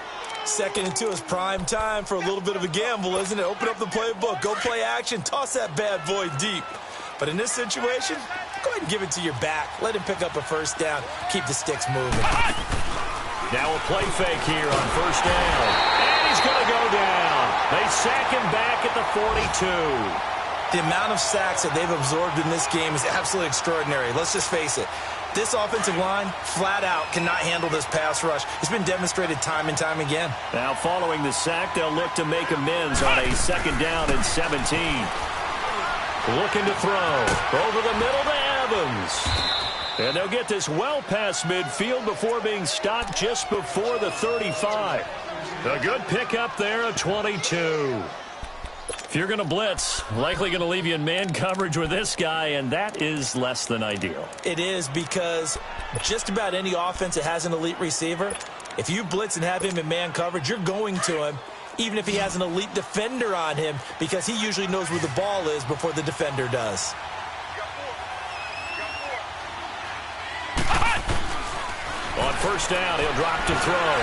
[SPEAKER 3] 2nd and 2 is prime time for a little bit of a gamble, isn't it? Open up the playbook, go play action, toss that bad boy deep. But in this situation, go ahead and give it to your back. Let him pick up a first down. Keep the sticks moving.
[SPEAKER 1] Now a play fake here on first down. And he's going to go down. They sack him back at the 42.
[SPEAKER 3] The amount of sacks that they've absorbed in this game is absolutely extraordinary. Let's just face it. This offensive line, flat out, cannot handle this pass rush. It's been demonstrated time and time again.
[SPEAKER 1] Now, following the sack, they'll look to make amends on a second down and 17. Looking to throw. Over the middle to Evans. And they'll get this well past midfield before being stopped just before the 35. A good pickup there at 22. If you're going to blitz, likely going to leave you in man coverage with this guy, and that is less than ideal.
[SPEAKER 3] It is, because just about any offense that has an elite receiver, if you blitz and have him in man coverage, you're going to him, even if he has an elite defender on him, because he usually knows where the ball is before the defender does.
[SPEAKER 1] On first down, he'll drop to throw.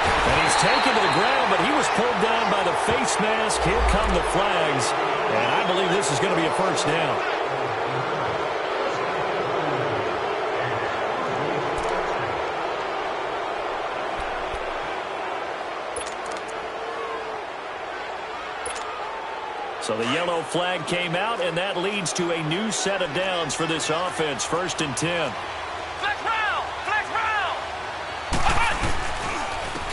[SPEAKER 1] And he's taken to the ground, but he was pulled down by the face mask. Here come the flags. And I believe this is going to be a first down. So the yellow flag came out, and that leads to a new set of downs for this offense. 1st and 10.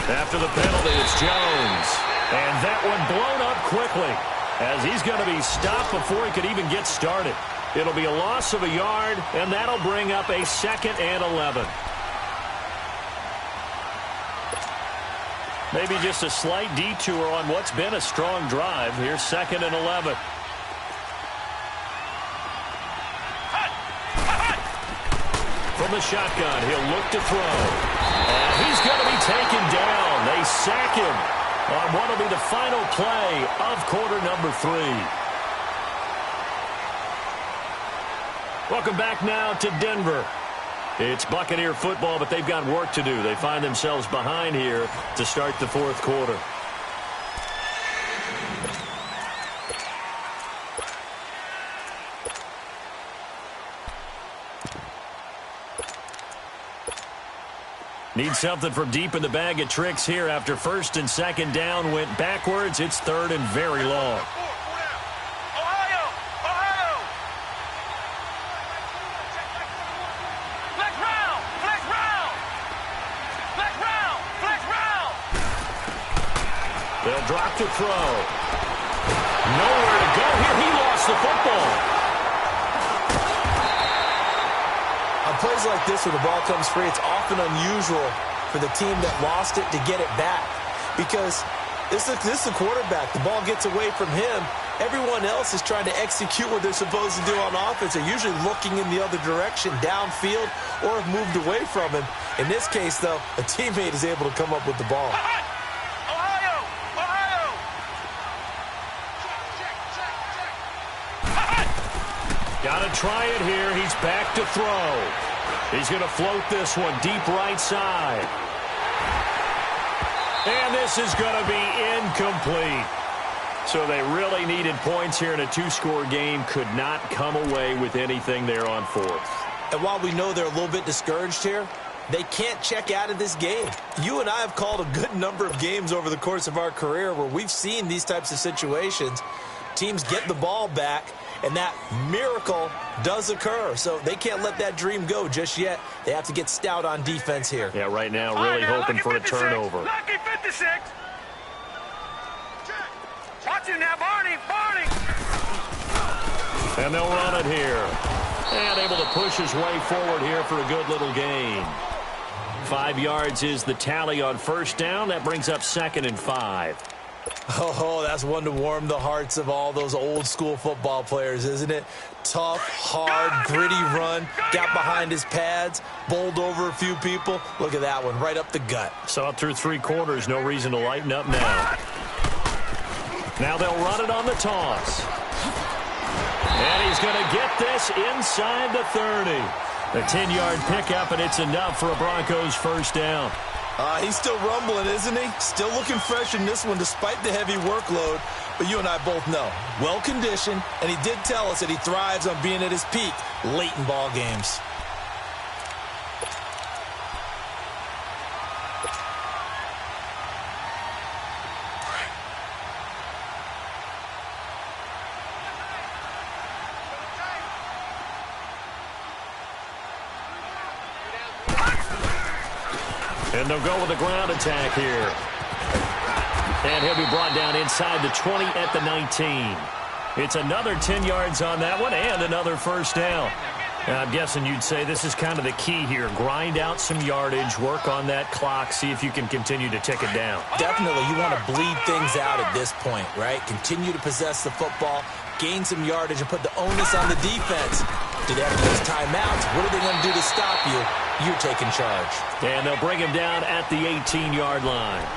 [SPEAKER 1] After the penalty, it's Jones. And that one blown up quickly as he's going to be stopped before he could even get started. It'll be a loss of a yard, and that'll bring up a 2nd and 11. Maybe just a slight detour on what's been a strong drive. Here's 2nd and 11. From the shotgun, he'll look to throw. And he's going to be taken down. They sack him on what will be the final play of quarter number 3. Welcome back now to Denver. It's Buccaneer football, but they've got work to do. They find themselves behind here to start the 4th quarter. Need something from deep in the bag of tricks here after 1st and 2nd down went backwards. It's 3rd and very long. They'll drop to throw. Nowhere to go here. He lost the football.
[SPEAKER 3] On plays like this where the ball comes free, it's often unusual for the team that lost it to get it back, because this is the quarterback. The ball gets away from him. Everyone else is trying to execute what they're supposed to do on offense. They're usually looking in the other direction, downfield, or have moved away from him. In this case, though, a teammate is able to come up with the ball.
[SPEAKER 1] Got to try it here. He's back to throw. He's going to float this one deep right side. And this is going to be incomplete. So they really needed points here in a 2-score game. Could not come away with anything there on 4th.
[SPEAKER 3] And while we know they're a little bit discouraged here, they can't check out of this game. You and I have called a good number of games over the course of our career where we've seen these types of situations. Teams get the ball back, and that miracle does occur. So they can't let that dream go just yet. They have to get stout on defense here.
[SPEAKER 1] Yeah, right now really hoping for a turnover.
[SPEAKER 2] Lucky 56. Watch him now, Barney.
[SPEAKER 1] And they'll run it here. And able to push his way forward here for a good little gain. 5 yards is the tally on 1st down. That brings up 2nd and 5.
[SPEAKER 3] Oh, that's one to warm the hearts of all those old-school football players, isn't it? Tough, hard, gritty run, got behind his pads, bowled over a few people. Look at that one, right up the gut.
[SPEAKER 1] Saw it through 3 quarters, no reason to lighten up now. Now they'll run it on the toss. And he's going to get this inside the 30. A 10-yard pickup, and it's enough for a Broncos 1st down.
[SPEAKER 3] He's still rumbling, isn't he? Still looking fresh in this one despite the heavy workload. But you and I both know, well-conditioned, and he did tell us that he thrives on being at his peak late in ball games.
[SPEAKER 1] And they'll go with a ground attack here. And he'll be brought down inside the 20 at the 19. It's another 10 yards on that one and another first down. Now, I'm guessing you'd say this is kind of the key here. Grind out some yardage, work on that clock, see if you can continue to tick it down.
[SPEAKER 3] Definitely, you want to bleed things out at this point, right? Continue to possess the football, gain some yardage, and put the onus on the defense. Do they have to use timeouts? What are they going to do to stop you? You're taking charge.
[SPEAKER 1] And they'll bring him down at the 18-yard line.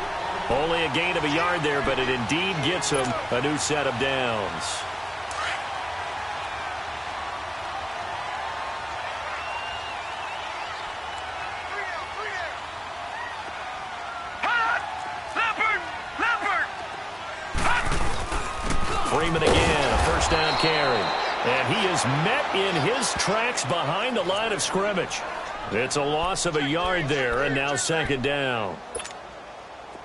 [SPEAKER 1] Only a gain of a yard there, but it indeed gets him a new set of downs. Freeman again, a first down carry. And he is met in his tracks behind the line of scrimmage. It's a loss of a yard there, and now second down.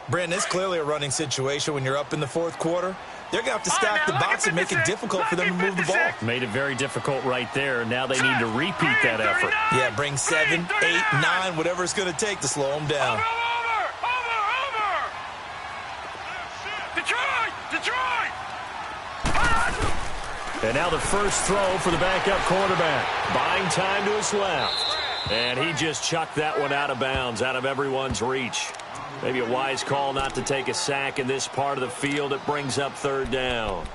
[SPEAKER 3] Brandon, it's clearly a running situation when you're up in the fourth quarter. They're going to have to stack the box and make it difficult for them to move the ball.
[SPEAKER 1] Made it very difficult right there. Now they need to repeat that effort.
[SPEAKER 3] Yeah, bring 7, 8, 9, whatever it's going to take to slow them down.
[SPEAKER 2] Detroit!
[SPEAKER 1] And now the first throw for the backup quarterback. Buying time to his left. And he just chucked that one out of bounds, out of everyone's reach. Maybe a wise call not to take a sack in this part of the field. It brings up third down.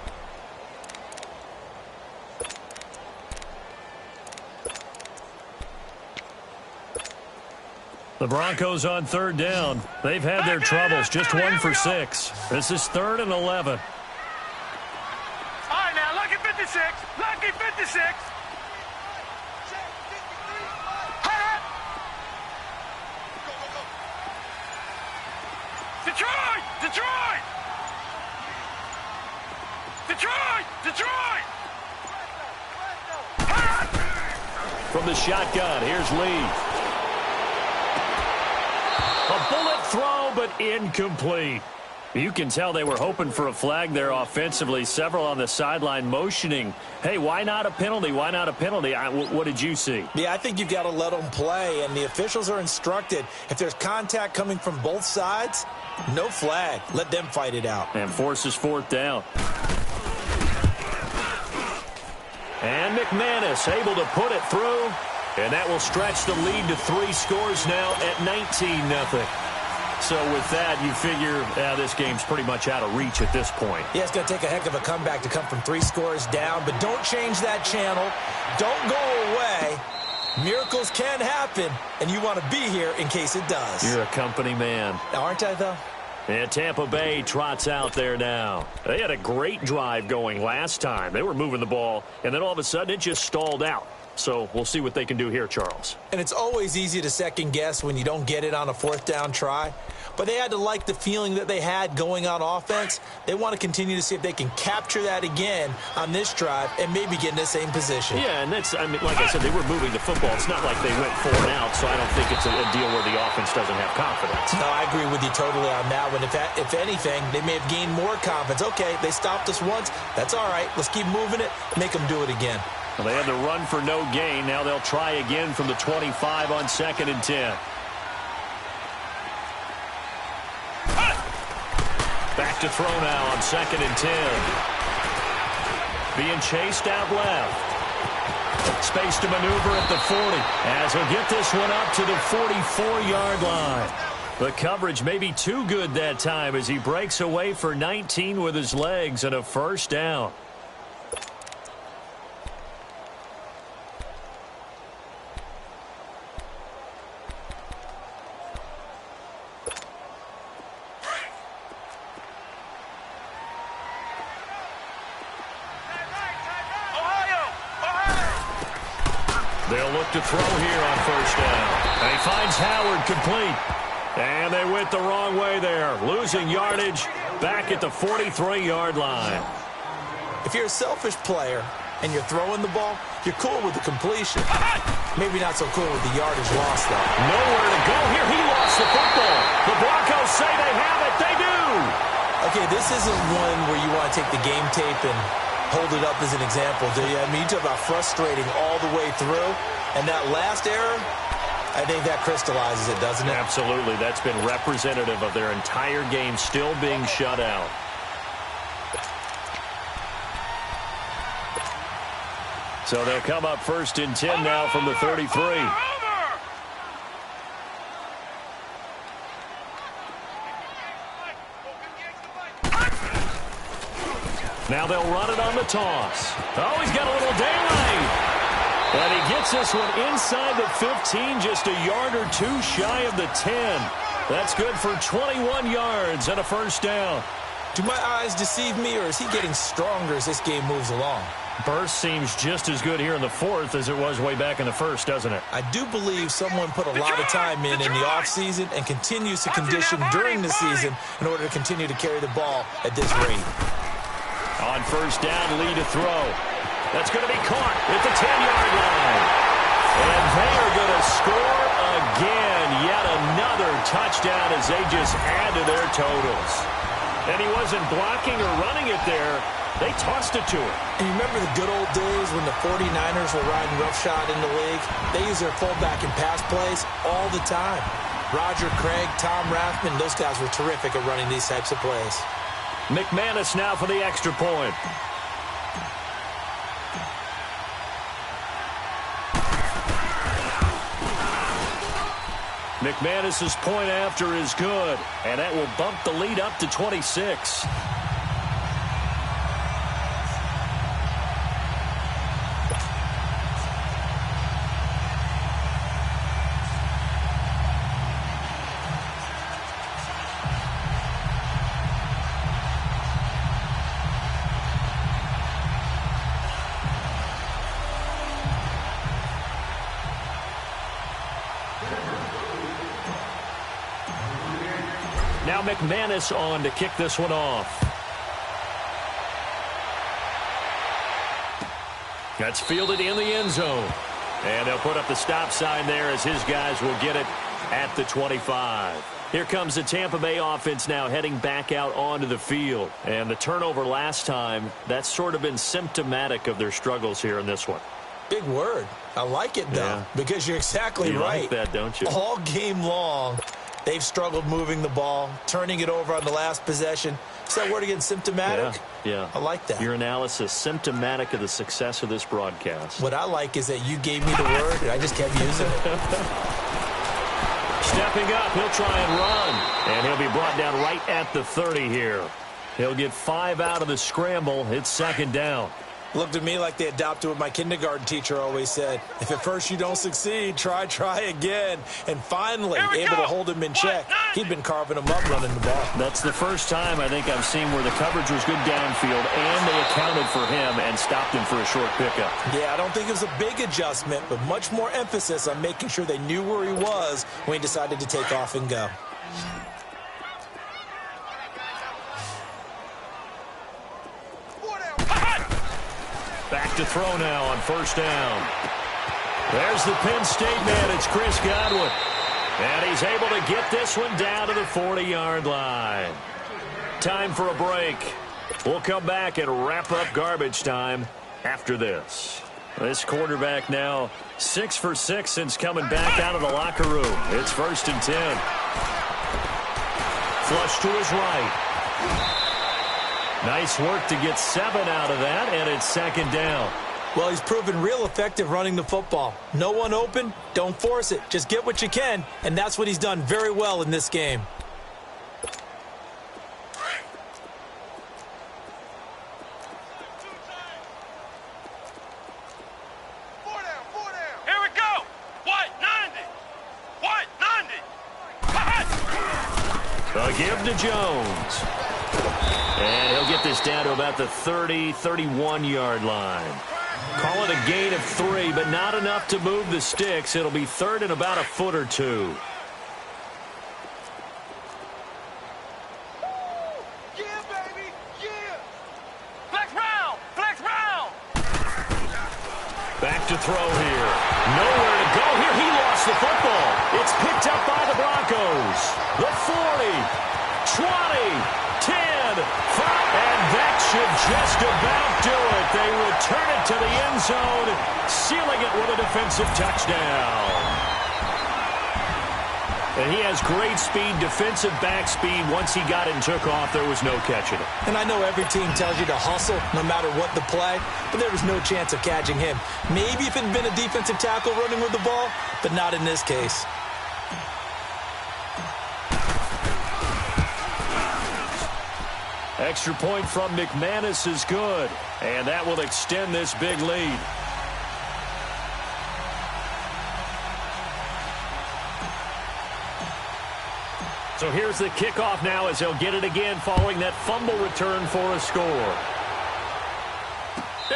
[SPEAKER 1] The Broncos on third down. They've had their troubles, just 1 for 6. This is 3rd and 11.
[SPEAKER 2] All right, now, lucky 56. Lucky 56. Detroit!
[SPEAKER 1] From the shotgun, here's Lee. A bullet throw, but incomplete. You can tell they were hoping for a flag there offensively. Several on the sideline motioning, hey, why not a penalty? Why not a penalty? What did you see?
[SPEAKER 3] Yeah, I think you've got to let them play, and the officials are instructed. If there's contact coming from both sides, no flag. Let them fight it out.
[SPEAKER 1] And forces fourth down. And McManus able to put it through. And that will stretch the lead to 3 scores now at 19-0. So with that, you figure this game's pretty much out of reach at this point.
[SPEAKER 3] Yeah, it's going to take a heck of a comeback to come from 3 scores down. But don't change that channel. Don't go away. Miracles can happen, and you want to be here in case it does.
[SPEAKER 1] You're a company man.
[SPEAKER 3] Aren't I, though?
[SPEAKER 1] And Tampa Bay trots out there now. They had a great drive going last time. They were moving the ball, and then all of a sudden it just stalled out. So we'll see what they can do here, Charles.
[SPEAKER 3] And it's always easy to second guess when you don't get it on a 4th down try. But they had to like the feeling that they had going on offense. They want to continue to see if they can capture that again on this drive and maybe get in the same position.
[SPEAKER 1] Yeah, and that's, I mean, like I said, they were moving the football. It's not like they went 4 and out, so I don't think it's a deal where the offense doesn't have confidence.
[SPEAKER 3] No, I agree with you totally on that one. If anything, they may have gained more confidence. Okay, they stopped us once. That's all right. Let's keep moving it. Make them do it again.
[SPEAKER 1] Well, they had the run for no gain. Now they'll try again from the 25 on 2nd and 10. Back to throw now on 2nd and 10. Being chased out left. Space to maneuver at the 40. As he'll get this one up to the 44-yard line. The coverage may be too good that time as he breaks away for 19 with his legs and a first down. They'll look to throw here on first down. And he finds Howard complete. And they went the wrong way there, losing yardage back at the 43-yard line.
[SPEAKER 3] If you're a selfish player and you're throwing the ball, you're cool with the completion. Maybe not so cool with the yardage loss, though.
[SPEAKER 1] Nowhere to go here. He lost the football. The Broncos say they have it. They do.
[SPEAKER 3] Okay, this isn't one where you want to take the game tape and hold it up as an example, do you? I mean, you talk about frustrating all the way through. And that last error, I think that crystallizes it, doesn't it?
[SPEAKER 1] Absolutely. That's been representative of their entire game still being shut out. So they'll come up 1st and 10 now from the 33. Now they'll run it on the toss. Oh, he's got a little daylight. And he gets this one inside the 15, just a yard or two shy of the 10. That's good for 21 yards and a first down.
[SPEAKER 3] Do my eyes deceive me, or is he getting stronger as this game moves along?
[SPEAKER 1] Burst seems just as good here in the 4th as it was way back in the 1st, doesn't it?
[SPEAKER 3] I do believe someone put a lot of time in the offseason and continues to condition during the season in order to continue to carry the ball at this rate.
[SPEAKER 1] On first down, Lee to throw. That's going to be caught at the 10-yard line. And they are going to score again. Yet another touchdown as they just add to their totals. And he wasn't blocking or running it there. They tossed it to him.
[SPEAKER 3] And you remember the good old days when the 49ers were riding roughshod in the league? They use their fullback in pass plays all the time. Roger Craig, Tom Rathman, those guys were terrific at running these types of plays.
[SPEAKER 1] McManus now for the extra point. McManus's point after is good, and that will bump the lead up to 26. Now McManus on to kick this one off. That's fielded in the end zone. And they'll put up the stop sign there as his guys will get it at the 25. Here comes the Tampa Bay offense now heading back out onto the field. And the turnover last time, that's sort of been symptomatic of their struggles here in this one.
[SPEAKER 3] Big word. I like it, though, because you're exactly right.
[SPEAKER 1] You like that, don't you?
[SPEAKER 3] All game long, they've struggled moving the ball, turning it over on the last possession. Is that word again, symptomatic?
[SPEAKER 1] Yeah.
[SPEAKER 3] I like that.
[SPEAKER 1] Your analysis, symptomatic of the success of this broadcast.
[SPEAKER 3] What I like is that you gave me the word, and I just kept using it.
[SPEAKER 1] Stepping up, he'll try and run. And he'll be brought down right at the 30 here. He'll get 5 out of the scramble. It's second down.
[SPEAKER 3] Looked at me like they adopted what my kindergarten teacher always said. If at first you don't succeed, try again. And finally, able to hold him in check. He'd been carving him up running the ball.
[SPEAKER 1] That's the first time I think I've seen where the coverage was good downfield and they accounted for him and stopped him for a short pickup.
[SPEAKER 3] Yeah, I don't think it was a big adjustment, but much more emphasis on making sure they knew where he was when he decided to take off and go.
[SPEAKER 1] Back to throw now on first down. There's the Penn State man. It's Chris Godwin. And he's able to get this one down to the 40-yard line. Time for a break. We'll come back and wrap up garbage time after this. This quarterback now 6 for 6 since coming back out of the locker room. It's 1st and 10. Flush to his right. Nice work to get 7 out of that, and it's second down.
[SPEAKER 3] Well, he's proven real effective running the football. No one open, don't force it. Just get what you can, and that's what he's done very well in this game.
[SPEAKER 2] Here we go. What? 90. What? 90.
[SPEAKER 1] A give to Jones. And he'll get this down to about the 30, 31-yard line. Call it a gain of 3, but not enough to move the sticks. It'll be 3rd and about a foot or 2. to throw here. Nowhere to go here. He lost the football. It's picked up by the Broncos. The 40, 20, 10, 5, and that should just about do it. They return it to the end zone, sealing it with a defensive touchdown. And he has great speed, defensive back speed. Once he got it and took off, there was no catching it.
[SPEAKER 3] And I know every team tells you to hustle no matter what the play, but there was no chance of catching him. Maybe if it had been a defensive tackle running with the ball, but not in this case.
[SPEAKER 1] Extra point from McManus is good, and that will extend this big lead. So here's the kickoff now as they'll get it again following that fumble return for a score.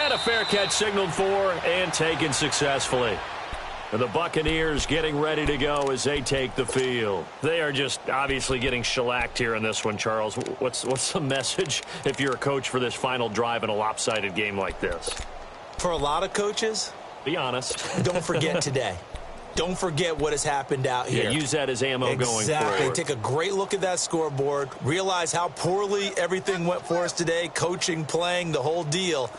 [SPEAKER 1] And a fair catch signaled for and taken successfully. And the Buccaneers getting ready to go as they take the field. They are just obviously getting shellacked here in this one, Charles. What's the message if you're a coach for this final drive in a lopsided game like this?
[SPEAKER 3] For a lot of coaches,
[SPEAKER 1] be honest.
[SPEAKER 3] Don't forget today. Don't forget what has happened out here.
[SPEAKER 1] Yeah, use that as ammo going forward.
[SPEAKER 3] Exactly. Take a great look at that scoreboard. Realize how poorly everything went for us today. Coaching, playing, the whole deal.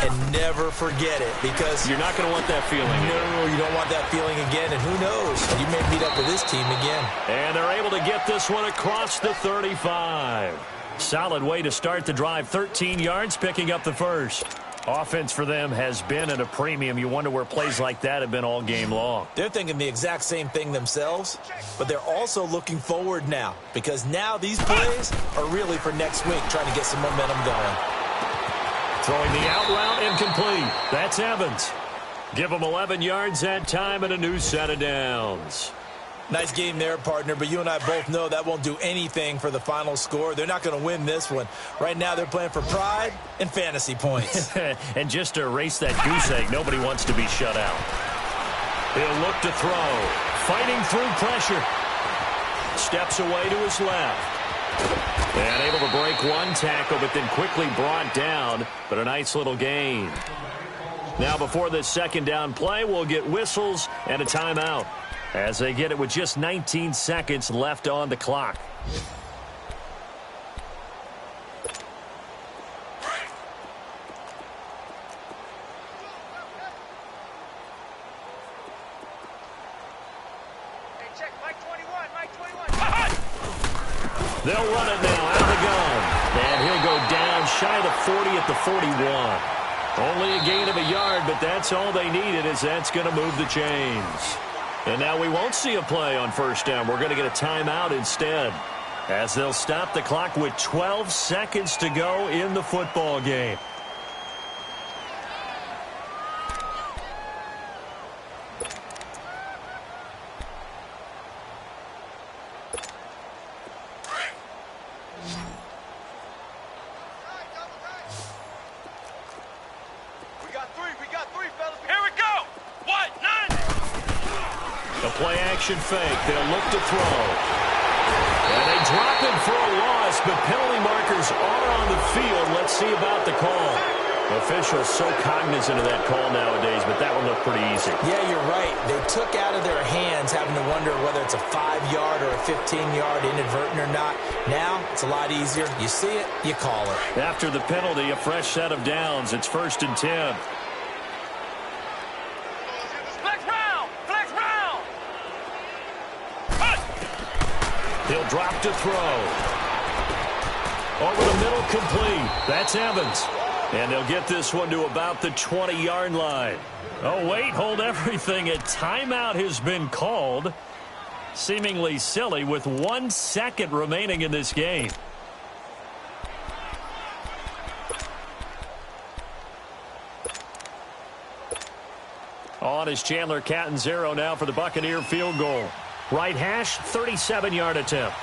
[SPEAKER 3] And never forget it because
[SPEAKER 1] you're not going to want that feeling.
[SPEAKER 3] No, you don't want that feeling again. And who knows? You may meet up with this team again.
[SPEAKER 1] And they're able to get this one across the 35. Solid way to start the drive. 13 yards, picking up the first. Offense for them has been at a premium. You wonder where plays like that have been all game long.
[SPEAKER 3] They're thinking the exact same thing themselves, but they're also looking forward now because now these plays are really for next week, trying to get some momentum going.
[SPEAKER 1] Throwing the out route incomplete. That's Evans. Give them 11 yards that time and a new set of downs.
[SPEAKER 3] Nice game there, partner, but you and I both know that won't do anything for the final score. They're not going to win this one. Right now, they're playing for pride and fantasy points.
[SPEAKER 1] And just to erase that goose egg, nobody wants to be shut out. He'll look to throw. Fighting through pressure. Steps away to his left. And able to break one tackle, but then quickly brought down. But a nice little gain. Now, before this second down play, we'll get whistles and a timeout, as they get it with just 19 seconds left on the clock.
[SPEAKER 2] Hey, check, Mike 21, Mike 21.
[SPEAKER 1] They'll run it now out of the gun. And he'll go down shy of the 40 at the 41. Only a gain of a yard, but that's all they needed, as that's going to move the chains. And now we won't see a play on first down. We're going to get a timeout instead, as they'll stop the clock with 12 seconds to go in the football game.
[SPEAKER 2] We got three, fellas. Here we go. What? None.
[SPEAKER 1] The play action fake. They'll look to throw. And they drop him for a loss, but penalty markers are on the field. Let's see about the call. Officials so cognizant of that call nowadays, but that one looked pretty easy.
[SPEAKER 3] Yeah, you're right. They took out of their hands having to wonder whether it's a 5-yard or a 15-yard inadvertent or not. Now, it's a lot easier. You see it, you call it.
[SPEAKER 1] After the penalty, a fresh set of downs. It's 1st and 10. He'll drop to throw. Over the middle, complete. That's Evans. And they'll get this one to about the 20-yard line. Oh, wait, hold everything. A timeout has been called. Seemingly silly with 1 second remaining in this game. On is Chandler Catanzaro now for the Buccaneer field goal. Right hash, 37-yard attempt.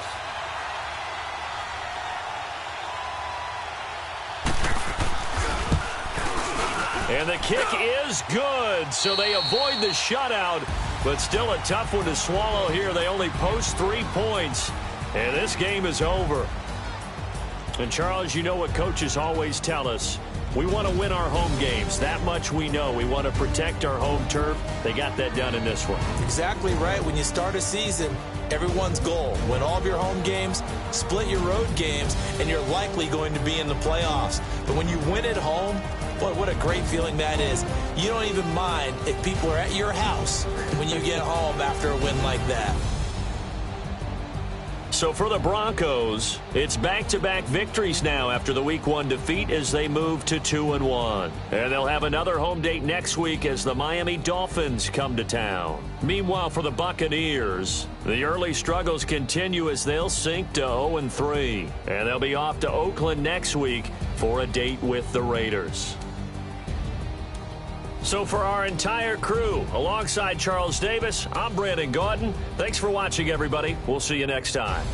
[SPEAKER 1] And the kick is good, so they avoid the shutout, but still a tough one to swallow here. They only post 3 points, and this game is over. And, Charles, you know what coaches always tell us. We want to win our home games. That much we know. We want to protect our home turf. They got that done in this one.
[SPEAKER 3] Exactly right. When you start a season, everyone's goal, win all of your home games, split your road games, and you're likely going to be in the playoffs. But when you win at home, boy, what a great feeling that is. You don't even mind if people are at your house when you get home after a win like that.
[SPEAKER 1] So for the Broncos, it's back-to-back victories now after the Week 1 defeat as they move to 2-1. And they'll have another home date next week as the Miami Dolphins come to town. Meanwhile, for the Buccaneers, the early struggles continue as they'll sink to 0-3. And they'll be off to Oakland next week for a date with the Raiders. So for our entire crew, alongside Charles Davis, I'm Brandon Gaudin. Thanks for watching, everybody. We'll see you next time.